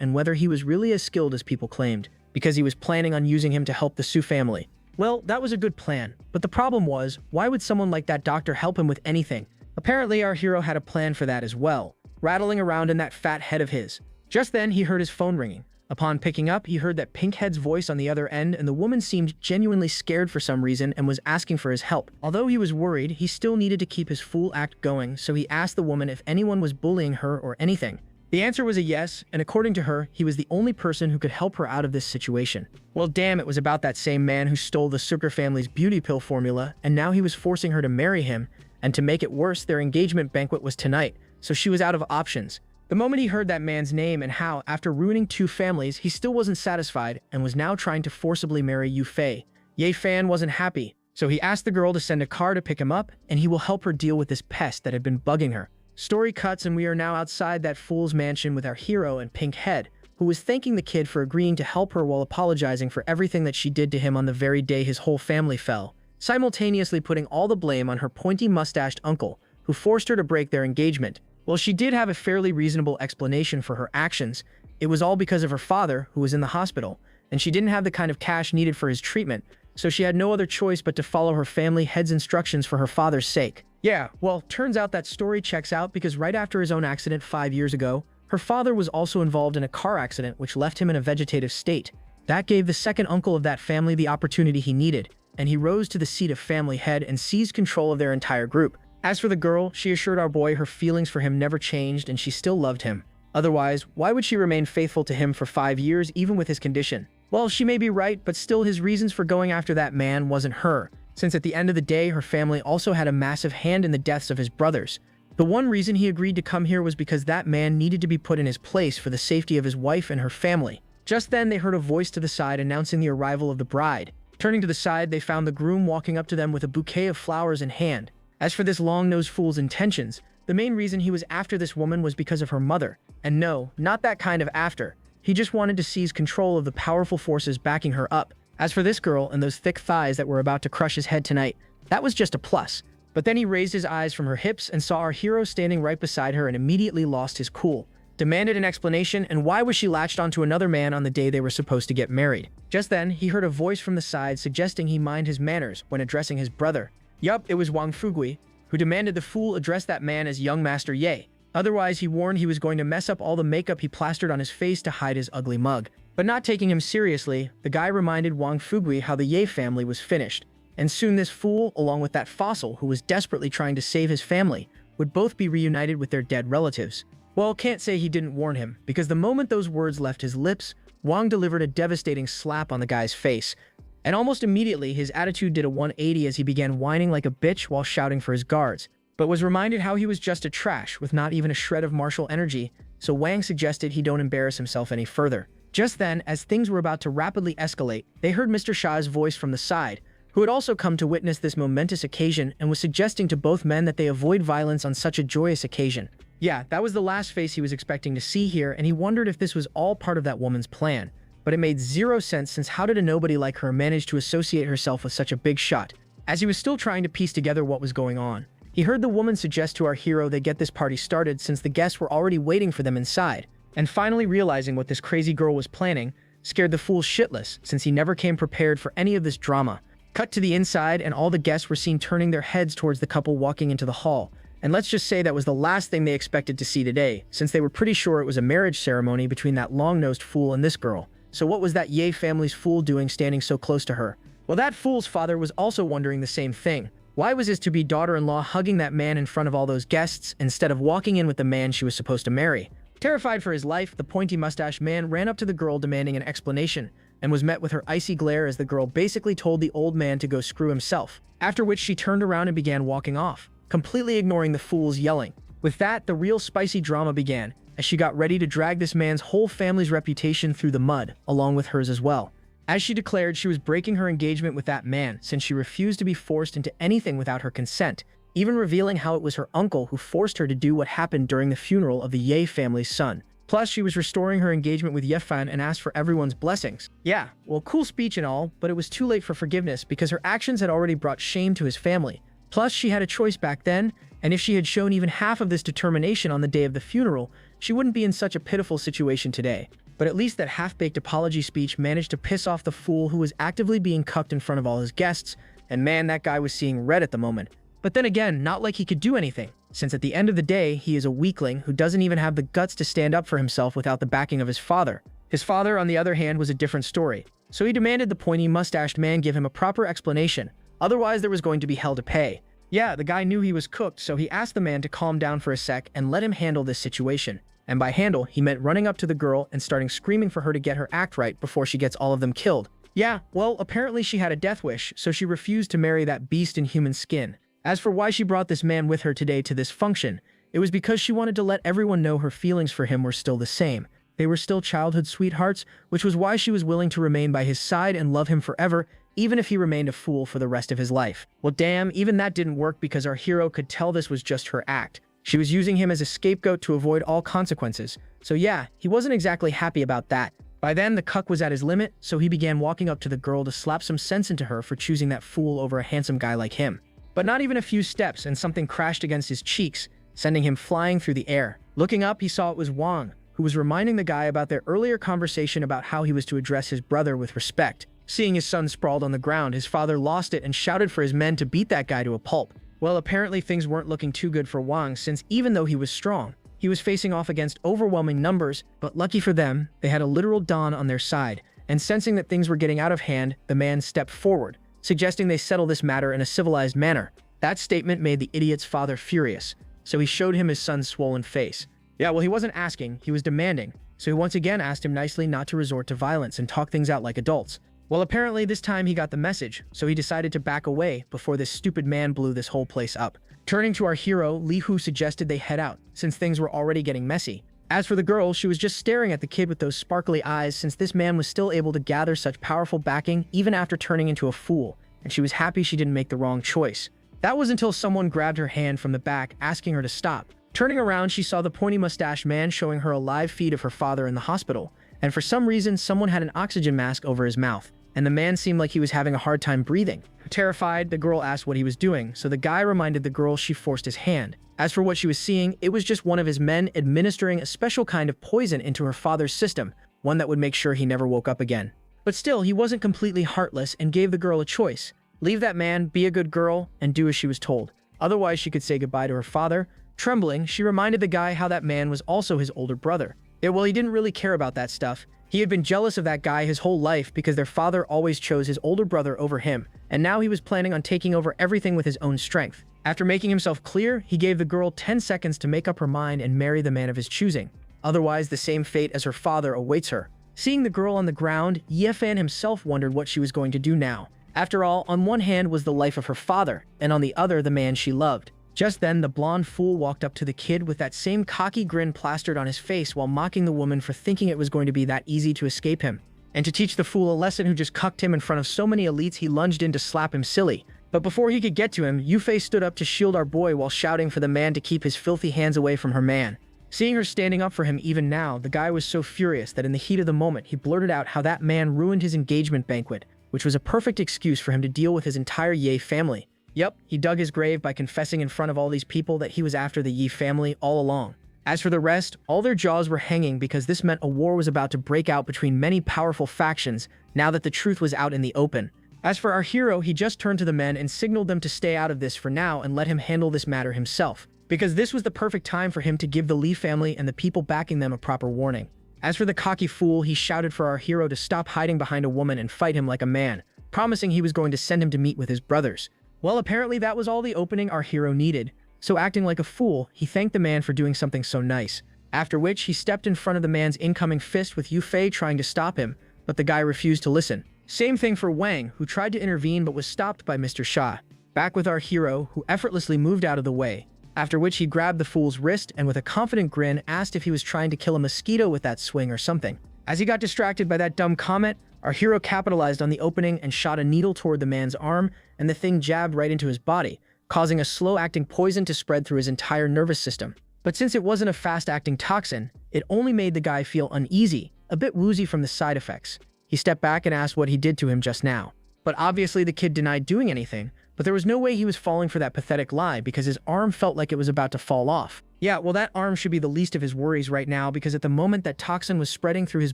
and whether he was really as skilled as people claimed, because he was planning on using him to help the Su family. Well, that was a good plan, but the problem was, why would someone like that doctor help him with anything? Apparently, our hero had a plan for that as well, rattling around in that fat head of his. Just then, he heard his phone ringing. Upon picking up, he heard that Pinkhead's voice on the other end, and the woman seemed genuinely scared for some reason and was asking for his help. Although he was worried, he still needed to keep his fool act going, so he asked the woman if anyone was bullying her or anything. The answer was a yes, and according to her, he was the only person who could help her out of this situation. Well, damn, it was about that same man who stole the Sugar family's beauty pill formula, and now he was forcing her to marry him, and to make it worse, their engagement banquet was tonight, so she was out of options. The moment he heard that man's name and how, after ruining 2 families, he still wasn't satisfied and was now trying to forcibly marry Yu Fei. Ye Fan wasn't happy, so he asked the girl to send a car to pick him up, and he will help her deal with this pest that had been bugging her. Story cuts, and we are now outside that fool's mansion with our hero and Pinkhead, who was thanking the kid for agreeing to help her while apologizing for everything that she did to him on the very day his whole family fell, simultaneously putting all the blame on her pointy-mustached uncle, who forced her to break their engagement. While she did have a fairly reasonable explanation for her actions, it was all because of her father, who was in the hospital, and she didn't have the kind of cash needed for his treatment, so she had no other choice but to follow her family head's instructions for her father's sake. Yeah, well, turns out that story checks out because right after his own accident 5 years ago, her father was also involved in a car accident which left him in a vegetative state. That gave the second uncle of that family the opportunity he needed, and he rose to the seat of family head and seized control of their entire group. As for the girl, she assured our boy her feelings for him never changed and she still loved him. Otherwise, why would she remain faithful to him for 5 years even with his condition? Well, she may be right, but still his reasons for going after that man wasn't her, since at the end of the day her family also had a massive hand in the deaths of his brothers. The one reason he agreed to come here was because that man needed to be put in his place for the safety of his wife and her family. Just then they heard a voice to the side announcing the arrival of the bride. Turning to the side, they found the groom walking up to them with a bouquet of flowers in hand. As for this long-nosed fool's intentions, the main reason he was after this woman was because of her mother. And no, not that kind of after. He just wanted to seize control of the powerful forces backing her up. As for this girl and those thick thighs that were about to crush his head tonight, that was just a plus. But then he raised his eyes from her hips and saw our hero standing right beside her and immediately lost his cool. Demanded an explanation, and why was she latched onto another man on the day they were supposed to get married? Just then, he heard a voice from the side suggesting he mind his manners when addressing his brother. Yup, it was Wang Fugui, who demanded the fool address that man as young Master Ye. Otherwise, he warned he was going to mess up all the makeup he plastered on his face to hide his ugly mug. But not taking him seriously, the guy reminded Wang Fugui how the Ye family was finished. And soon this fool, along with that fossil who was desperately trying to save his family, would both be reunited with their dead relatives. Well, can't say he didn't warn him, because the moment those words left his lips, Wang delivered a devastating slap on the guy's face. And almost immediately, his attitude did a 180 as he began whining like a bitch while shouting for his guards, but was reminded how he was just a trash with not even a shred of martial energy, so Wang suggested he don't embarrass himself any further. Just then, as things were about to rapidly escalate, they heard Mr. Sha's voice from the side, who had also come to witness this momentous occasion and was suggesting to both men that they avoid violence on such a joyous occasion. Yeah, that was the last face he was expecting to see here, and he wondered if this was all part of that woman's plan. But it made zero sense, since how did a nobody like her manage to associate herself with such a big shot? As he was still trying to piece together what was going on, he heard the woman suggest to our hero they get this party started since the guests were already waiting for them inside. And finally realizing what this crazy girl was planning, scared the fool shitless since he never came prepared for any of this drama. Cut to the inside, and all the guests were seen turning their heads towards the couple walking into the hall. And let's just say that was the last thing they expected to see today, since they were pretty sure it was a marriage ceremony between that long-nosed fool and this girl. So what was that Ye family's fool doing standing so close to her? Well, that fool's father was also wondering the same thing. Why was his to-be daughter-in-law hugging that man in front of all those guests instead of walking in with the man she was supposed to marry? Terrified for his life, the pointy-mustached man ran up to the girl demanding an explanation, and was met with her icy glare as the girl basically told the old man to go screw himself, after which she turned around and began walking off, completely ignoring the fool's yelling. With that, the real spicy drama began, as she got ready to drag this man's whole family's reputation through the mud, along with hers as well. As she declared she was breaking her engagement with that man since she refused to be forced into anything without her consent, even revealing how it was her uncle who forced her to do what happened during the funeral of the Ye family's son. Plus, she was restoring her engagement with Yefan and asked for everyone's blessings. Yeah, well, cool speech and all, but it was too late for forgiveness because her actions had already brought shame to his family. Plus, she had a choice back then, and if she had shown even half of this determination on the day of the funeral, she wouldn't be in such a pitiful situation today. But at least that half-baked apology speech managed to piss off the fool who was actively being cucked in front of all his guests, and man, that guy was seeing red at the moment. But then again, not like he could do anything, since at the end of the day, he is a weakling who doesn't even have the guts to stand up for himself without the backing of his father. His father, on the other hand, was a different story. So he demanded the pointy-mustached man give him a proper explanation, otherwise there was going to be hell to pay. Yeah, the guy knew he was cooked, so he asked the man to calm down for a sec and let him handle this situation. And by handle, he meant running up to the girl and starting screaming for her to get her act right before she gets all of them killed. Yeah, well, apparently she had a death wish, so she refused to marry that beast in human skin. As for why she brought this man with her today to this function, it was because she wanted to let everyone know her feelings for him were still the same. They were still childhood sweethearts, which was why she was willing to remain by his side and love him forever, even if he remained a fool for the rest of his life. Well, damn, even that didn't work because our hero could tell this was just her act. She was using him as a scapegoat to avoid all consequences. So yeah, he wasn't exactly happy about that. By then, the cuck was at his limit, so he began walking up to the girl to slap some sense into her for choosing that fool over a handsome guy like him. But not even a few steps and something crashed against his cheeks, sending him flying through the air. Looking up, he saw it was Wang, who was reminding the guy about their earlier conversation about how he was to address his brother with respect. Seeing his son sprawled on the ground, his father lost it and shouted for his men to beat that guy to a pulp. Well, apparently things weren't looking too good for Wang, since even though he was strong, he was facing off against overwhelming numbers, but lucky for them, they had a literal Don on their side, and sensing that things were getting out of hand, the man stepped forward, suggesting they settle this matter in a civilized manner. That statement made the idiot's father furious, so he showed him his son's swollen face. Yeah, well, he wasn't asking, he was demanding, so he once again asked him nicely not to resort to violence and talk things out like adults. Well, apparently this time he got the message, so he decided to back away before this stupid man blew this whole place up. Turning to our hero, Li Hu suggested they head out, since things were already getting messy. As for the girl, she was just staring at the kid with those sparkly eyes since this man was still able to gather such powerful backing even after turning into a fool, and she was happy she didn't make the wrong choice. That was until someone grabbed her hand from the back, asking her to stop. Turning around, she saw the pointy-mustached man showing her a live feed of her father in the hospital, and for some reason, someone had an oxygen mask over his mouth, and the man seemed like he was having a hard time breathing. Terrified, the girl asked what he was doing, so the guy reminded the girl she forced his hand. As for what she was seeing, it was just one of his men administering a special kind of poison into her father's system, one that would make sure he never woke up again. But still, he wasn't completely heartless and gave the girl a choice. Leave that man, be a good girl, and do as she was told. Otherwise, she could say goodbye to her father. Trembling, she reminded the guy how that man was also his older brother. Yeah, well, he didn't really care about that stuff. He had been jealous of that guy his whole life because their father always chose his older brother over him, and now he was planning on taking over everything with his own strength. After making himself clear, he gave the girl 10 seconds to make up her mind and marry the man of his choosing. Otherwise, the same fate as her father awaits her. Seeing the girl on the ground, Yefan himself wondered what she was going to do now. After all, on one hand was the life of her father, and on the other the man she loved. Just then, the blonde fool walked up to the kid with that same cocky grin plastered on his face while mocking the woman for thinking it was going to be that easy to escape him. And to teach the fool a lesson who just cucked him in front of so many elites, he lunged in to slap him silly. But before he could get to him, Yufei stood up to shield our boy while shouting for the man to keep his filthy hands away from her man. Seeing her standing up for him even now, the guy was so furious that in the heat of the moment, he blurted out how that man ruined his engagement banquet, which was a perfect excuse for him to deal with his entire Ye family. Yep, he dug his grave by confessing in front of all these people that he was after the Yi family all along. As for the rest, all their jaws were hanging because this meant a war was about to break out between many powerful factions now that the truth was out in the open. As for our hero, he just turned to the men and signaled them to stay out of this for now and let him handle this matter himself, because this was the perfect time for him to give the Li family and the people backing them a proper warning. As for the cocky fool, he shouted for our hero to stop hiding behind a woman and fight him like a man, promising he was going to send him to meet with his brothers. Well, apparently that was all the opening our hero needed, so acting like a fool, he thanked the man for doing something so nice. After which, he stepped in front of the man's incoming fist with Yufei trying to stop him, but the guy refused to listen. Same thing for Wang, who tried to intervene but was stopped by Mr. Sha. Back with our hero, who effortlessly moved out of the way, after which he grabbed the fool's wrist and with a confident grin asked if he was trying to kill a mosquito with that swing or something. As he got distracted by that dumb comment, our hero capitalized on the opening and shot a needle toward the man's arm, and the thing jabbed right into his body, causing a slow-acting poison to spread through his entire nervous system. But since it wasn't a fast-acting toxin, it only made the guy feel uneasy, a bit woozy from the side effects. He stepped back and asked what he did to him just now. But obviously the kid denied doing anything, but there was no way he was falling for that pathetic lie because his arm felt like it was about to fall off. Yeah, well, that arm should be the least of his worries right now because at the moment that toxin was spreading through his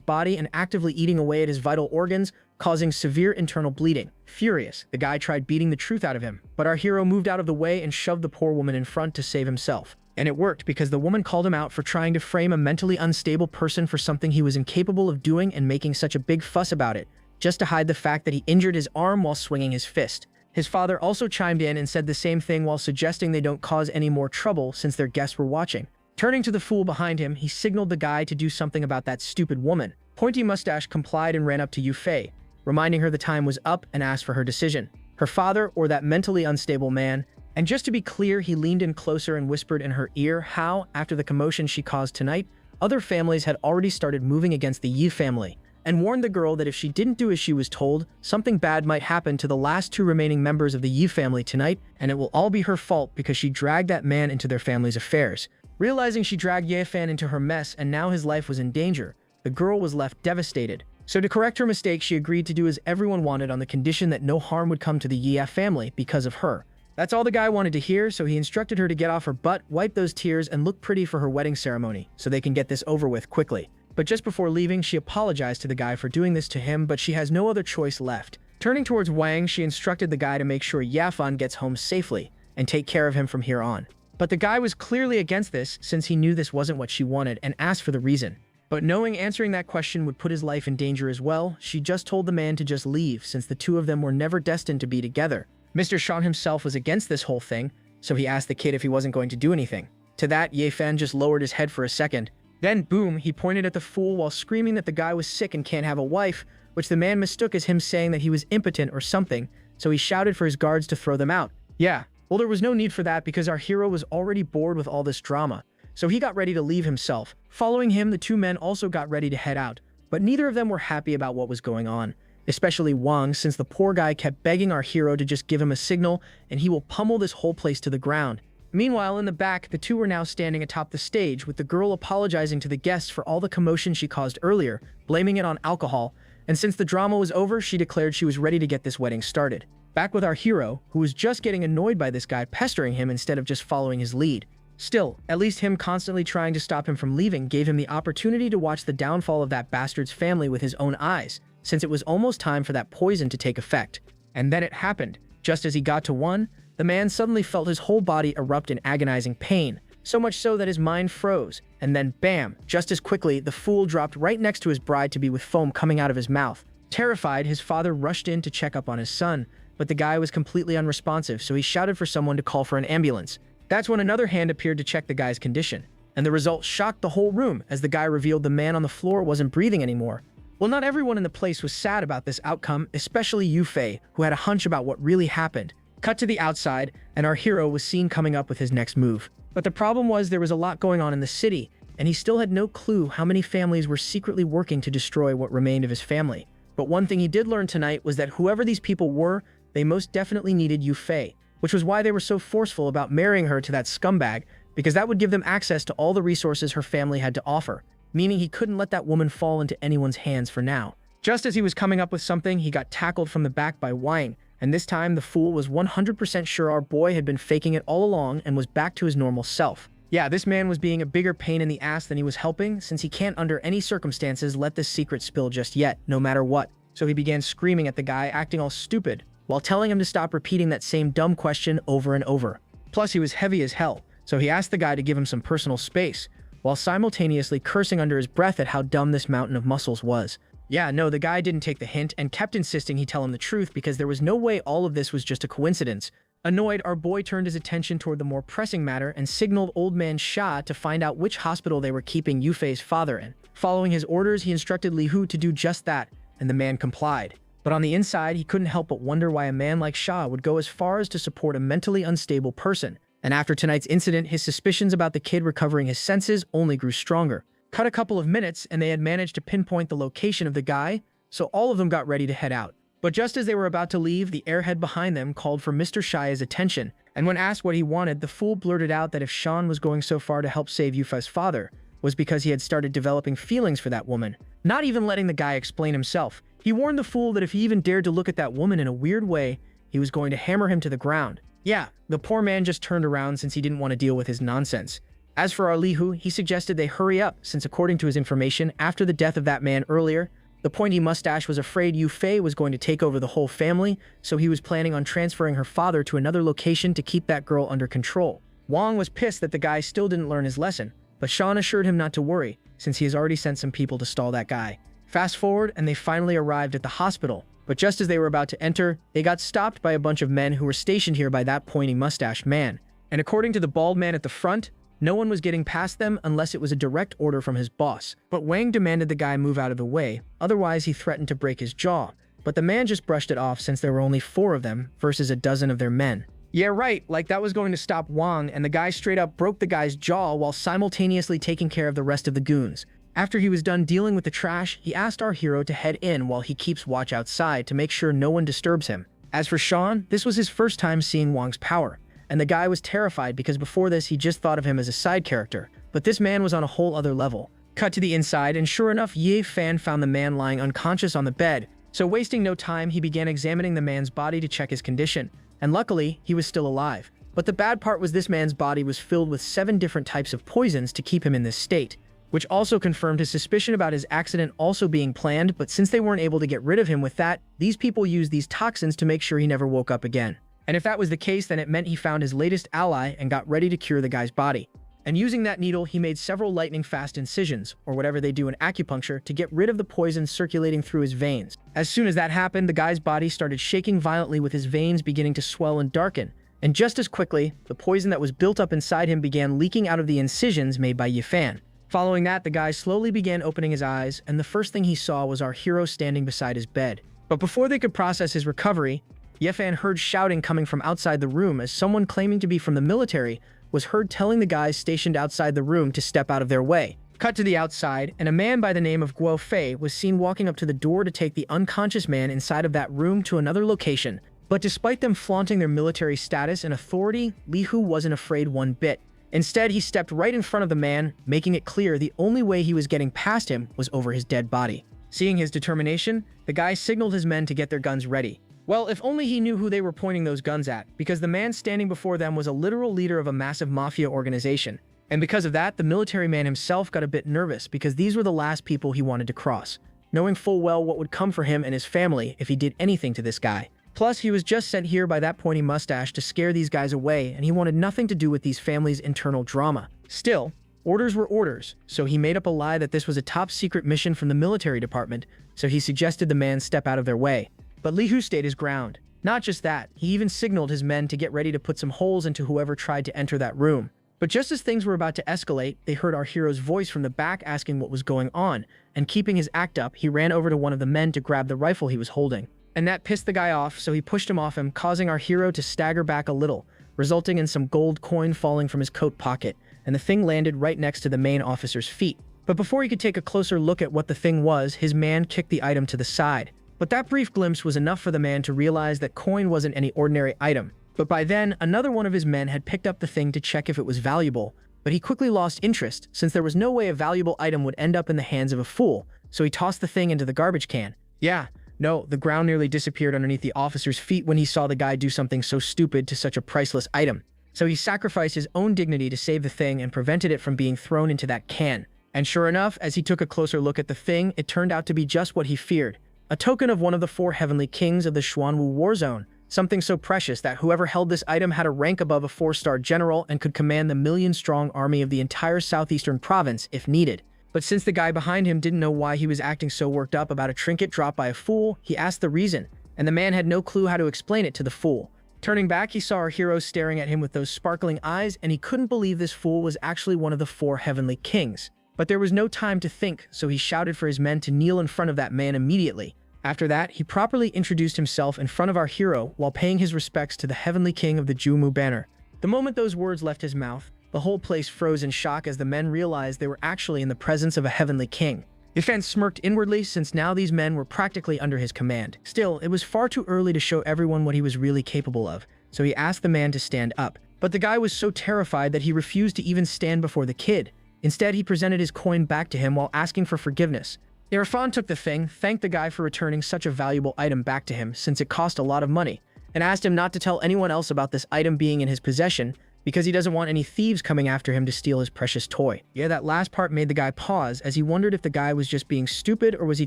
body and actively eating away at his vital organs, causing severe internal bleeding. Furious, the guy tried beating the truth out of him, but our hero moved out of the way and shoved the poor woman in front to save himself. And it worked because the woman called him out for trying to frame a mentally unstable person for something he was incapable of doing and making such a big fuss about it, just to hide the fact that he injured his arm while swinging his fist. His father also chimed in and said the same thing while suggesting they don't cause any more trouble since their guests were watching. Turning to the fool behind him, he signaled the guy to do something about that stupid woman. Pointy Mustache complied and ran up to Yufei, reminding her the time was up and asked for her decision. Her father or that mentally unstable man? And just to be clear, he leaned in closer and whispered in her ear how, after the commotion she caused tonight, other families had already started moving against the Yi family, and warned the girl that if she didn't do as she was told, something bad might happen to the last two remaining members of the Yi family tonight, and it will all be her fault because she dragged that man into their family's affairs. Realizing she dragged Ye Fan into her mess and now his life was in danger, the girl was left devastated. So to correct her mistake, she agreed to do as everyone wanted on the condition that no harm would come to the Yi family because of her. That's all the guy wanted to hear, so he instructed her to get off her butt, wipe those tears, and look pretty for her wedding ceremony, so they can get this over with quickly. But just before leaving, she apologized to the guy for doing this to him, but she has no other choice left. Turning towards Wang, she instructed the guy to make sure Yafan gets home safely, and take care of him from here on. But the guy was clearly against this, since he knew this wasn't what she wanted, and asked for the reason. But knowing answering that question would put his life in danger as well, she just told the man to just leave, since the two of them were never destined to be together. Mr. Sean himself was against this whole thing, so he asked the kid if he wasn't going to do anything. To that, Ye Fan just lowered his head for a second. Then, boom, he pointed at the fool while screaming that the guy was sick and can't have a wife, which the man mistook as him saying that he was impotent or something, so he shouted for his guards to throw them out. Yeah, well, there was no need for that because our hero was already bored with all this drama, so he got ready to leave himself. Following him, the two men also got ready to head out, but neither of them were happy about what was going on. Especially Wang, since the poor guy kept begging our hero to just give him a signal and he will pummel this whole place to the ground. Meanwhile, in the back, the two were now standing atop the stage, with the girl apologizing to the guests for all the commotion she caused earlier, blaming it on alcohol, and since the drama was over, she declared she was ready to get this wedding started. Back with our hero, who was just getting annoyed by this guy pestering him instead of just following his lead. Still, at least him constantly trying to stop him from leaving gave him the opportunity to watch the downfall of that bastard's family with his own eyes, since it was almost time for that poison to take effect. And then it happened. Just as he got to one, the man suddenly felt his whole body erupt in agonizing pain, so much so that his mind froze, and then bam, just as quickly, the fool dropped right next to his bride-to-be with foam coming out of his mouth. Terrified, his father rushed in to check up on his son, but the guy was completely unresponsive, so he shouted for someone to call for an ambulance. That's when another hand appeared to check the guy's condition, and the result shocked the whole room as the guy revealed the man on the floor wasn't breathing anymore. Well, not everyone in the place was sad about this outcome, especially Yufei, who had a hunch about what really happened. Cut to the outside, and our hero was seen coming up with his next move. But the problem was there was a lot going on in the city, and he still had no clue how many families were secretly working to destroy what remained of his family. But one thing he did learn tonight was that whoever these people were, they most definitely needed Yufei, which was why they were so forceful about marrying her to that scumbag, because that would give them access to all the resources her family had to offer, meaning he couldn't let that woman fall into anyone's hands for now. Just as he was coming up with something, he got tackled from the back by Wang, and this time the fool was 100% sure our boy had been faking it all along and was back to his normal self. Yeah, this man was being a bigger pain in the ass than he was helping, since he can't under any circumstances let this secret spill just yet, no matter what. So he began screaming at the guy, acting all stupid, while telling him to stop repeating that same dumb question over and over. Plus, he was heavy as hell, so he asked the guy to give him some personal space, while simultaneously cursing under his breath at how dumb this mountain of muscles was. Yeah, no, the guy didn't take the hint and kept insisting he tell him the truth because there was no way all of this was just a coincidence. Annoyed, our boy turned his attention toward the more pressing matter and signaled Old Man Sha to find out which hospital they were keeping Yufei's father in. Following his orders, he instructed Li Hu to do just that, and the man complied. But on the inside, he couldn't help but wonder why a man like Sha would go as far as to support a mentally unstable person. And after tonight's incident, his suspicions about the kid recovering his senses only grew stronger. Cut a couple of minutes, and they had managed to pinpoint the location of the guy, so all of them got ready to head out. But just as they were about to leave, the airhead behind them called for Mr. Shia's attention, And when asked what he wanted, the fool blurted out that if Sean was going so far to help save Yufa's father, was because he had started developing feelings for that woman, not even letting the guy explain himself. He warned the fool that if he even dared to look at that woman in a weird way, he was going to hammer him to the ground. Yeah, the poor man just turned around since he didn't want to deal with his nonsense. As for our Lihu, he suggested they hurry up, since according to his information, after the death of that man earlier, the pointy mustache was afraid Yu Fei was going to take over the whole family, so he was planning on transferring her father to another location to keep that girl under control. Wang was pissed that the guy still didn't learn his lesson, but Sean assured him not to worry, since he has already sent some people to stall that guy. Fast forward, and they finally arrived at the hospital, but just as they were about to enter, they got stopped by a bunch of men who were stationed here by that pointy mustached man. And according to the bald man at the front, no one was getting past them unless it was a direct order from his boss. But Wang demanded the guy move out of the way, otherwise he threatened to break his jaw. But the man just brushed it off since there were only 4 of them versus a dozen of their men. Yeah, right, like that was going to stop Wang, and the guy straight up broke the guy's jaw while simultaneously taking care of the rest of the goons. After he was done dealing with the trash, he asked our hero to head in while he keeps watch outside to make sure no one disturbs him. As for Sean, this was his first time seeing Wang's power, and the guy was terrified because before this he just thought of him as a side character, but this man was on a whole other level. Cut to the inside, and sure enough, Ye Fan found the man lying unconscious on the bed, so wasting no time, he began examining the man's body to check his condition, and luckily, he was still alive. But the bad part was this man's body was filled with 7 different types of poisons to keep him in this state, which also confirmed his suspicion about his accident also being planned, but since they weren't able to get rid of him with that, these people used these toxins to make sure he never woke up again. And if that was the case, then it meant he found his latest ally and got ready to cure the guy's body. And using that needle, he made several lightning-fast incisions, or whatever they do in acupuncture, to get rid of the poison circulating through his veins. As soon as that happened, the guy's body started shaking violently with his veins beginning to swell and darken. And just as quickly, the poison that was built up inside him began leaking out of the incisions made by Yifan. Following that, the guy slowly began opening his eyes, and the first thing he saw was our hero standing beside his bed. But before they could process his recovery, Yefan heard shouting coming from outside the room as someone claiming to be from the military was heard telling the guys stationed outside the room to step out of their way. Cut to the outside, and a man by the name of Guo Fei was seen walking up to the door to take the unconscious man inside of that room to another location. But despite them flaunting their military status and authority, Li Hu wasn't afraid one bit. Instead, he stepped right in front of the man, making it clear the only way he was getting past him was over his dead body. Seeing his determination, the guy signaled his men to get their guns ready. Well, if only he knew who they were pointing those guns at, because the man standing before them was a literal leader of a massive mafia organization. And because of that, the military man himself got a bit nervous because these were the last people he wanted to cross, knowing full well what would come for him and his family if he did anything to this guy. Plus, he was just sent here by that pointy mustache to scare these guys away, and he wanted nothing to do with these families' internal drama. Still, orders were orders, so he made up a lie that this was a top-secret mission from the military department, so he suggested the man step out of their way. But Li Hu stayed his ground. Not just that, he even signaled his men to get ready to put some holes into whoever tried to enter that room. But just as things were about to escalate, they heard our hero's voice from the back asking what was going on, and keeping his act up, he ran over to one of the men to grab the rifle he was holding. And that pissed the guy off, so he pushed him off him, causing our hero to stagger back a little, resulting in some gold coin falling from his coat pocket, and the thing landed right next to the main officer's feet. But before he could take a closer look at what the thing was, his man kicked the item to the side. But that brief glimpse was enough for the man to realize that coin wasn't any ordinary item. But by then, another one of his men had picked up the thing to check if it was valuable, but he quickly lost interest since there was no way a valuable item would end up in the hands of a fool, so he tossed the thing into the garbage can. Yeah, no, the ground nearly disappeared underneath the officer's feet when he saw the guy do something so stupid to such a priceless item. So he sacrificed his own dignity to save the thing and prevented it from being thrown into that can. And sure enough, as he took a closer look at the thing, it turned out to be just what he feared. A token of one of the 4 heavenly kings of the Xuanwu war zone, something so precious that whoever held this item had a rank above a 4-star general and could command the million-strong army of the entire southeastern province if needed. But since the guy behind him didn't know why he was acting so worked up about a trinket dropped by a fool, he asked the reason, and the man had no clue how to explain it to the fool. Turning back, he saw our hero staring at him with those sparkling eyes, and he couldn't believe this fool was actually one of the 4 heavenly kings. But there was no time to think, so he shouted for his men to kneel in front of that man immediately. After that, he properly introduced himself in front of our hero while paying his respects to the heavenly king of the Jumu banner. The moment those words left his mouth, the whole place froze in shock as the men realized they were actually in the presence of a heavenly king. Yifan smirked inwardly since now these men were practically under his command. Still, it was far too early to show everyone what he was really capable of, so he asked the man to stand up. But the guy was so terrified that he refused to even stand before the kid. Instead, he presented his coin back to him while asking for forgiveness. Irfan took the thing, thanked the guy for returning such a valuable item back to him since it cost a lot of money, and asked him not to tell anyone else about this item being in his possession because he doesn't want any thieves coming after him to steal his precious toy. Yeah, that last part made the guy pause as he wondered if the guy was just being stupid or was he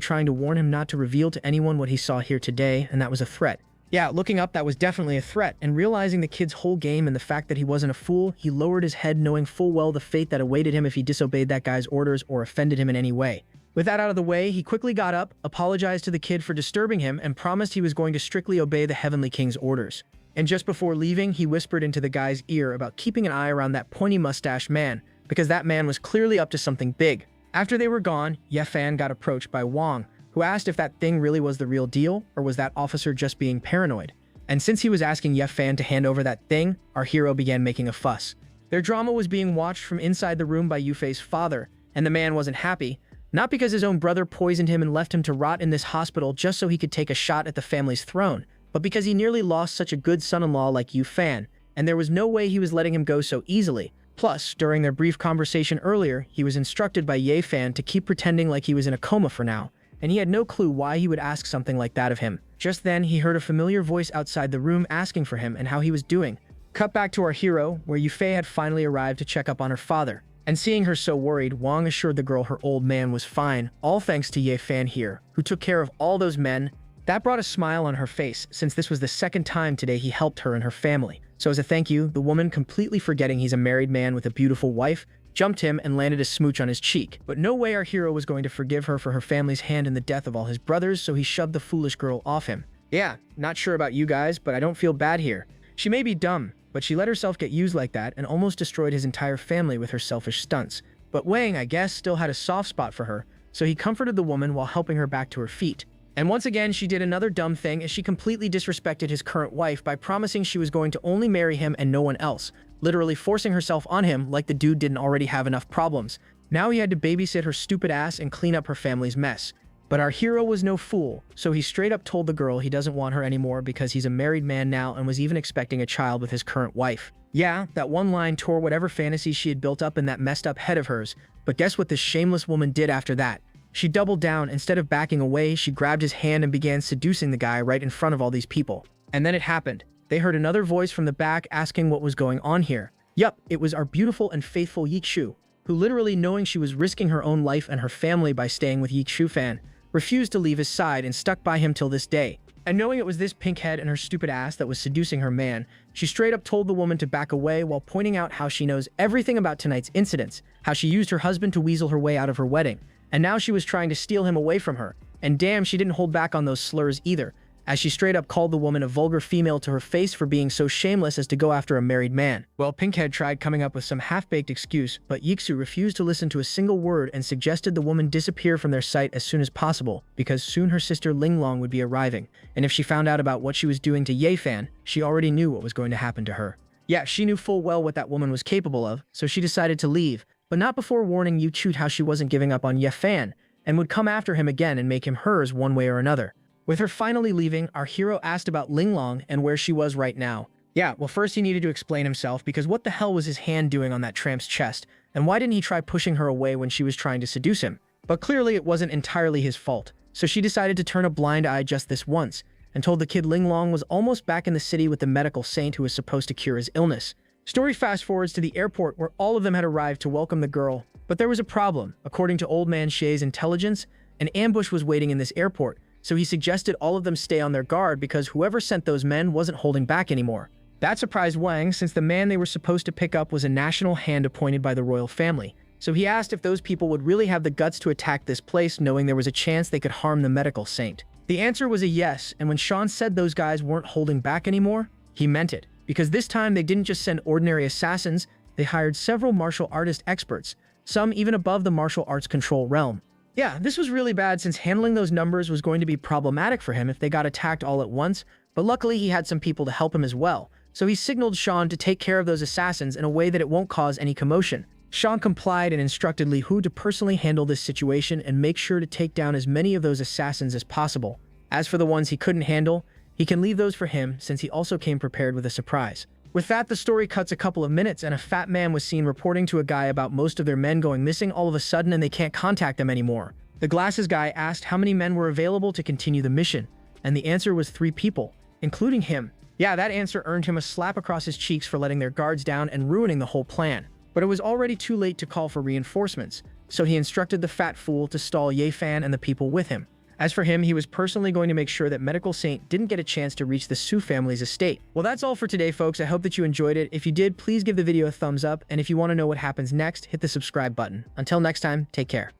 trying to warn him not to reveal to anyone what he saw here today, and that was a threat. Yeah, looking up, that was definitely a threat, and realizing the kid's whole game and the fact that he wasn't a fool, he lowered his head knowing full well the fate that awaited him if he disobeyed that guy's orders or offended him in any way. With that out of the way, he quickly got up, apologized to the kid for disturbing him, and promised he was going to strictly obey the Heavenly King's orders. And just before leaving, he whispered into the guy's ear about keeping an eye around that pointy-mustached man, because that man was clearly up to something big. After they were gone, Yefan got approached by Wang, who asked if that thing really was the real deal, or was that officer just being paranoid. And since he was asking Yefan to hand over that thing, our hero began making a fuss. Their drama was being watched from inside the room by Yufei's father, and the man wasn't happy, not because his own brother poisoned him and left him to rot in this hospital just so he could take a shot at the family's throne, but because he nearly lost such a good son-in-law like Yufan, and there was no way he was letting him go so easily. Plus, during their brief conversation earlier, he was instructed by Yefan to keep pretending like he was in a coma for now, and he had no clue why he would ask something like that of him. Just then, he heard a familiar voice outside the room asking for him and how he was doing. Cut back to our hero, where Yufei had finally arrived to check up on her father. And seeing her so worried, Wang assured the girl her old man was fine, all thanks to Yefan here, who took care of all those men. That brought a smile on her face, since this was the second time today he helped her and her family. So as a thank you, the woman, completely forgetting he's a married man with a beautiful wife, jumped him and landed a smooch on his cheek. But no way our hero was going to forgive her for her family's hand in the death of all his brothers, so he shoved the foolish girl off him. Yeah, not sure about you guys, but I don't feel bad here. She may be dumb, but she let herself get used like that and almost destroyed his entire family with her selfish stunts. But Wang, I guess, still had a soft spot for her, so he comforted the woman while helping her back to her feet. And once again, she did another dumb thing as she completely disrespected his current wife by promising she was going to only marry him and no one else, literally forcing herself on him like the dude didn't already have enough problems. Now he had to babysit her stupid ass and clean up her family's mess. But our hero was no fool, so he straight up told the girl he doesn't want her anymore because he's a married man now and was even expecting a child with his current wife. Yeah, that one line tore whatever fantasy she had built up in that messed up head of hers, but guess what this shameless woman did after that? She doubled down. Instead of backing away, she grabbed his hand and began seducing the guy right in front of all these people. And then it happened. They heard another voice from the back asking what was going on here. Yup, it was our beautiful and faithful Yikshu, who literally, knowing she was risking her own life and her family by staying with Yikshu-fan, refused to leave his side and stuck by him till this day. And knowing it was this pink head and her stupid ass that was seducing her man, she straight up told the woman to back away while pointing out how she knows everything about tonight's incidents, how she used her husband to weasel her way out of her wedding, and now she was trying to steal him away from her. And damn, she didn't hold back on those slurs either, as she straight up called the woman a vulgar female to her face for being so shameless as to go after a married man. Well, Pinkhead tried coming up with some half-baked excuse, but Yiksu refused to listen to a single word and suggested the woman disappear from their sight as soon as possible, because soon her sister Linglong would be arriving, and if she found out about what she was doing to Ye-fan, she already knew what was going to happen to her. Yeah, she knew full well what that woman was capable of, so she decided to leave, but not before warning Yu Chut how she wasn't giving up on Ye-fan, and would come after him again and make him hers one way or another. With her finally leaving, our hero asked about Linglong and where she was right now. Yeah, well, first he needed to explain himself, because what the hell was his hand doing on that tramp's chest, and why didn't he try pushing her away when she was trying to seduce him? But clearly it wasn't entirely his fault, so she decided to turn a blind eye just this once, and told the kid Linglong was almost back in the city with the medical saint who was supposed to cure his illness. Story fast forwards to the airport where all of them had arrived to welcome the girl, but there was a problem. According to Old Man Shea's intelligence, an ambush was waiting in this airport, so he suggested all of them stay on their guard because whoever sent those men wasn't holding back anymore. That surprised Wang, since the man they were supposed to pick up was a national hand appointed by the royal family, so he asked if those people would really have the guts to attack this place knowing there was a chance they could harm the medical saint. The answer was a yes, and when Sean said those guys weren't holding back anymore, he meant it, because this time they didn't just send ordinary assassins, they hired several martial artist experts, some even above the martial arts control realm. Yeah, this was really bad since handling those numbers was going to be problematic for him if they got attacked all at once, but luckily he had some people to help him as well, so he signaled Sean to take care of those assassins in a way that it won't cause any commotion. Sean complied and instructed Li Hu to personally handle this situation and make sure to take down as many of those assassins as possible. As for the ones he couldn't handle, He can leave those for him since he also came prepared with a surprise. With that, the story cuts a couple of minutes and a fat man was seen reporting to a guy about most of their men going missing all of a sudden and they can't contact them anymore. The glasses guy asked how many men were available to continue the mission, and the answer was 3 people, including him. Yeah, that answer earned him a slap across his cheeks for letting their guards down and ruining the whole plan. But it was already too late to call for reinforcements, so he instructed the fat fool to stall Ye-Fan and the people with him. As for him, he was personally going to make sure that Medical Saint didn't get a chance to reach the Su family's estate. Well, that's all for today, folks. I hope that you enjoyed it. If you did, please give the video a thumbs up, and if you want to know what happens next, hit the subscribe button. Until next time, take care.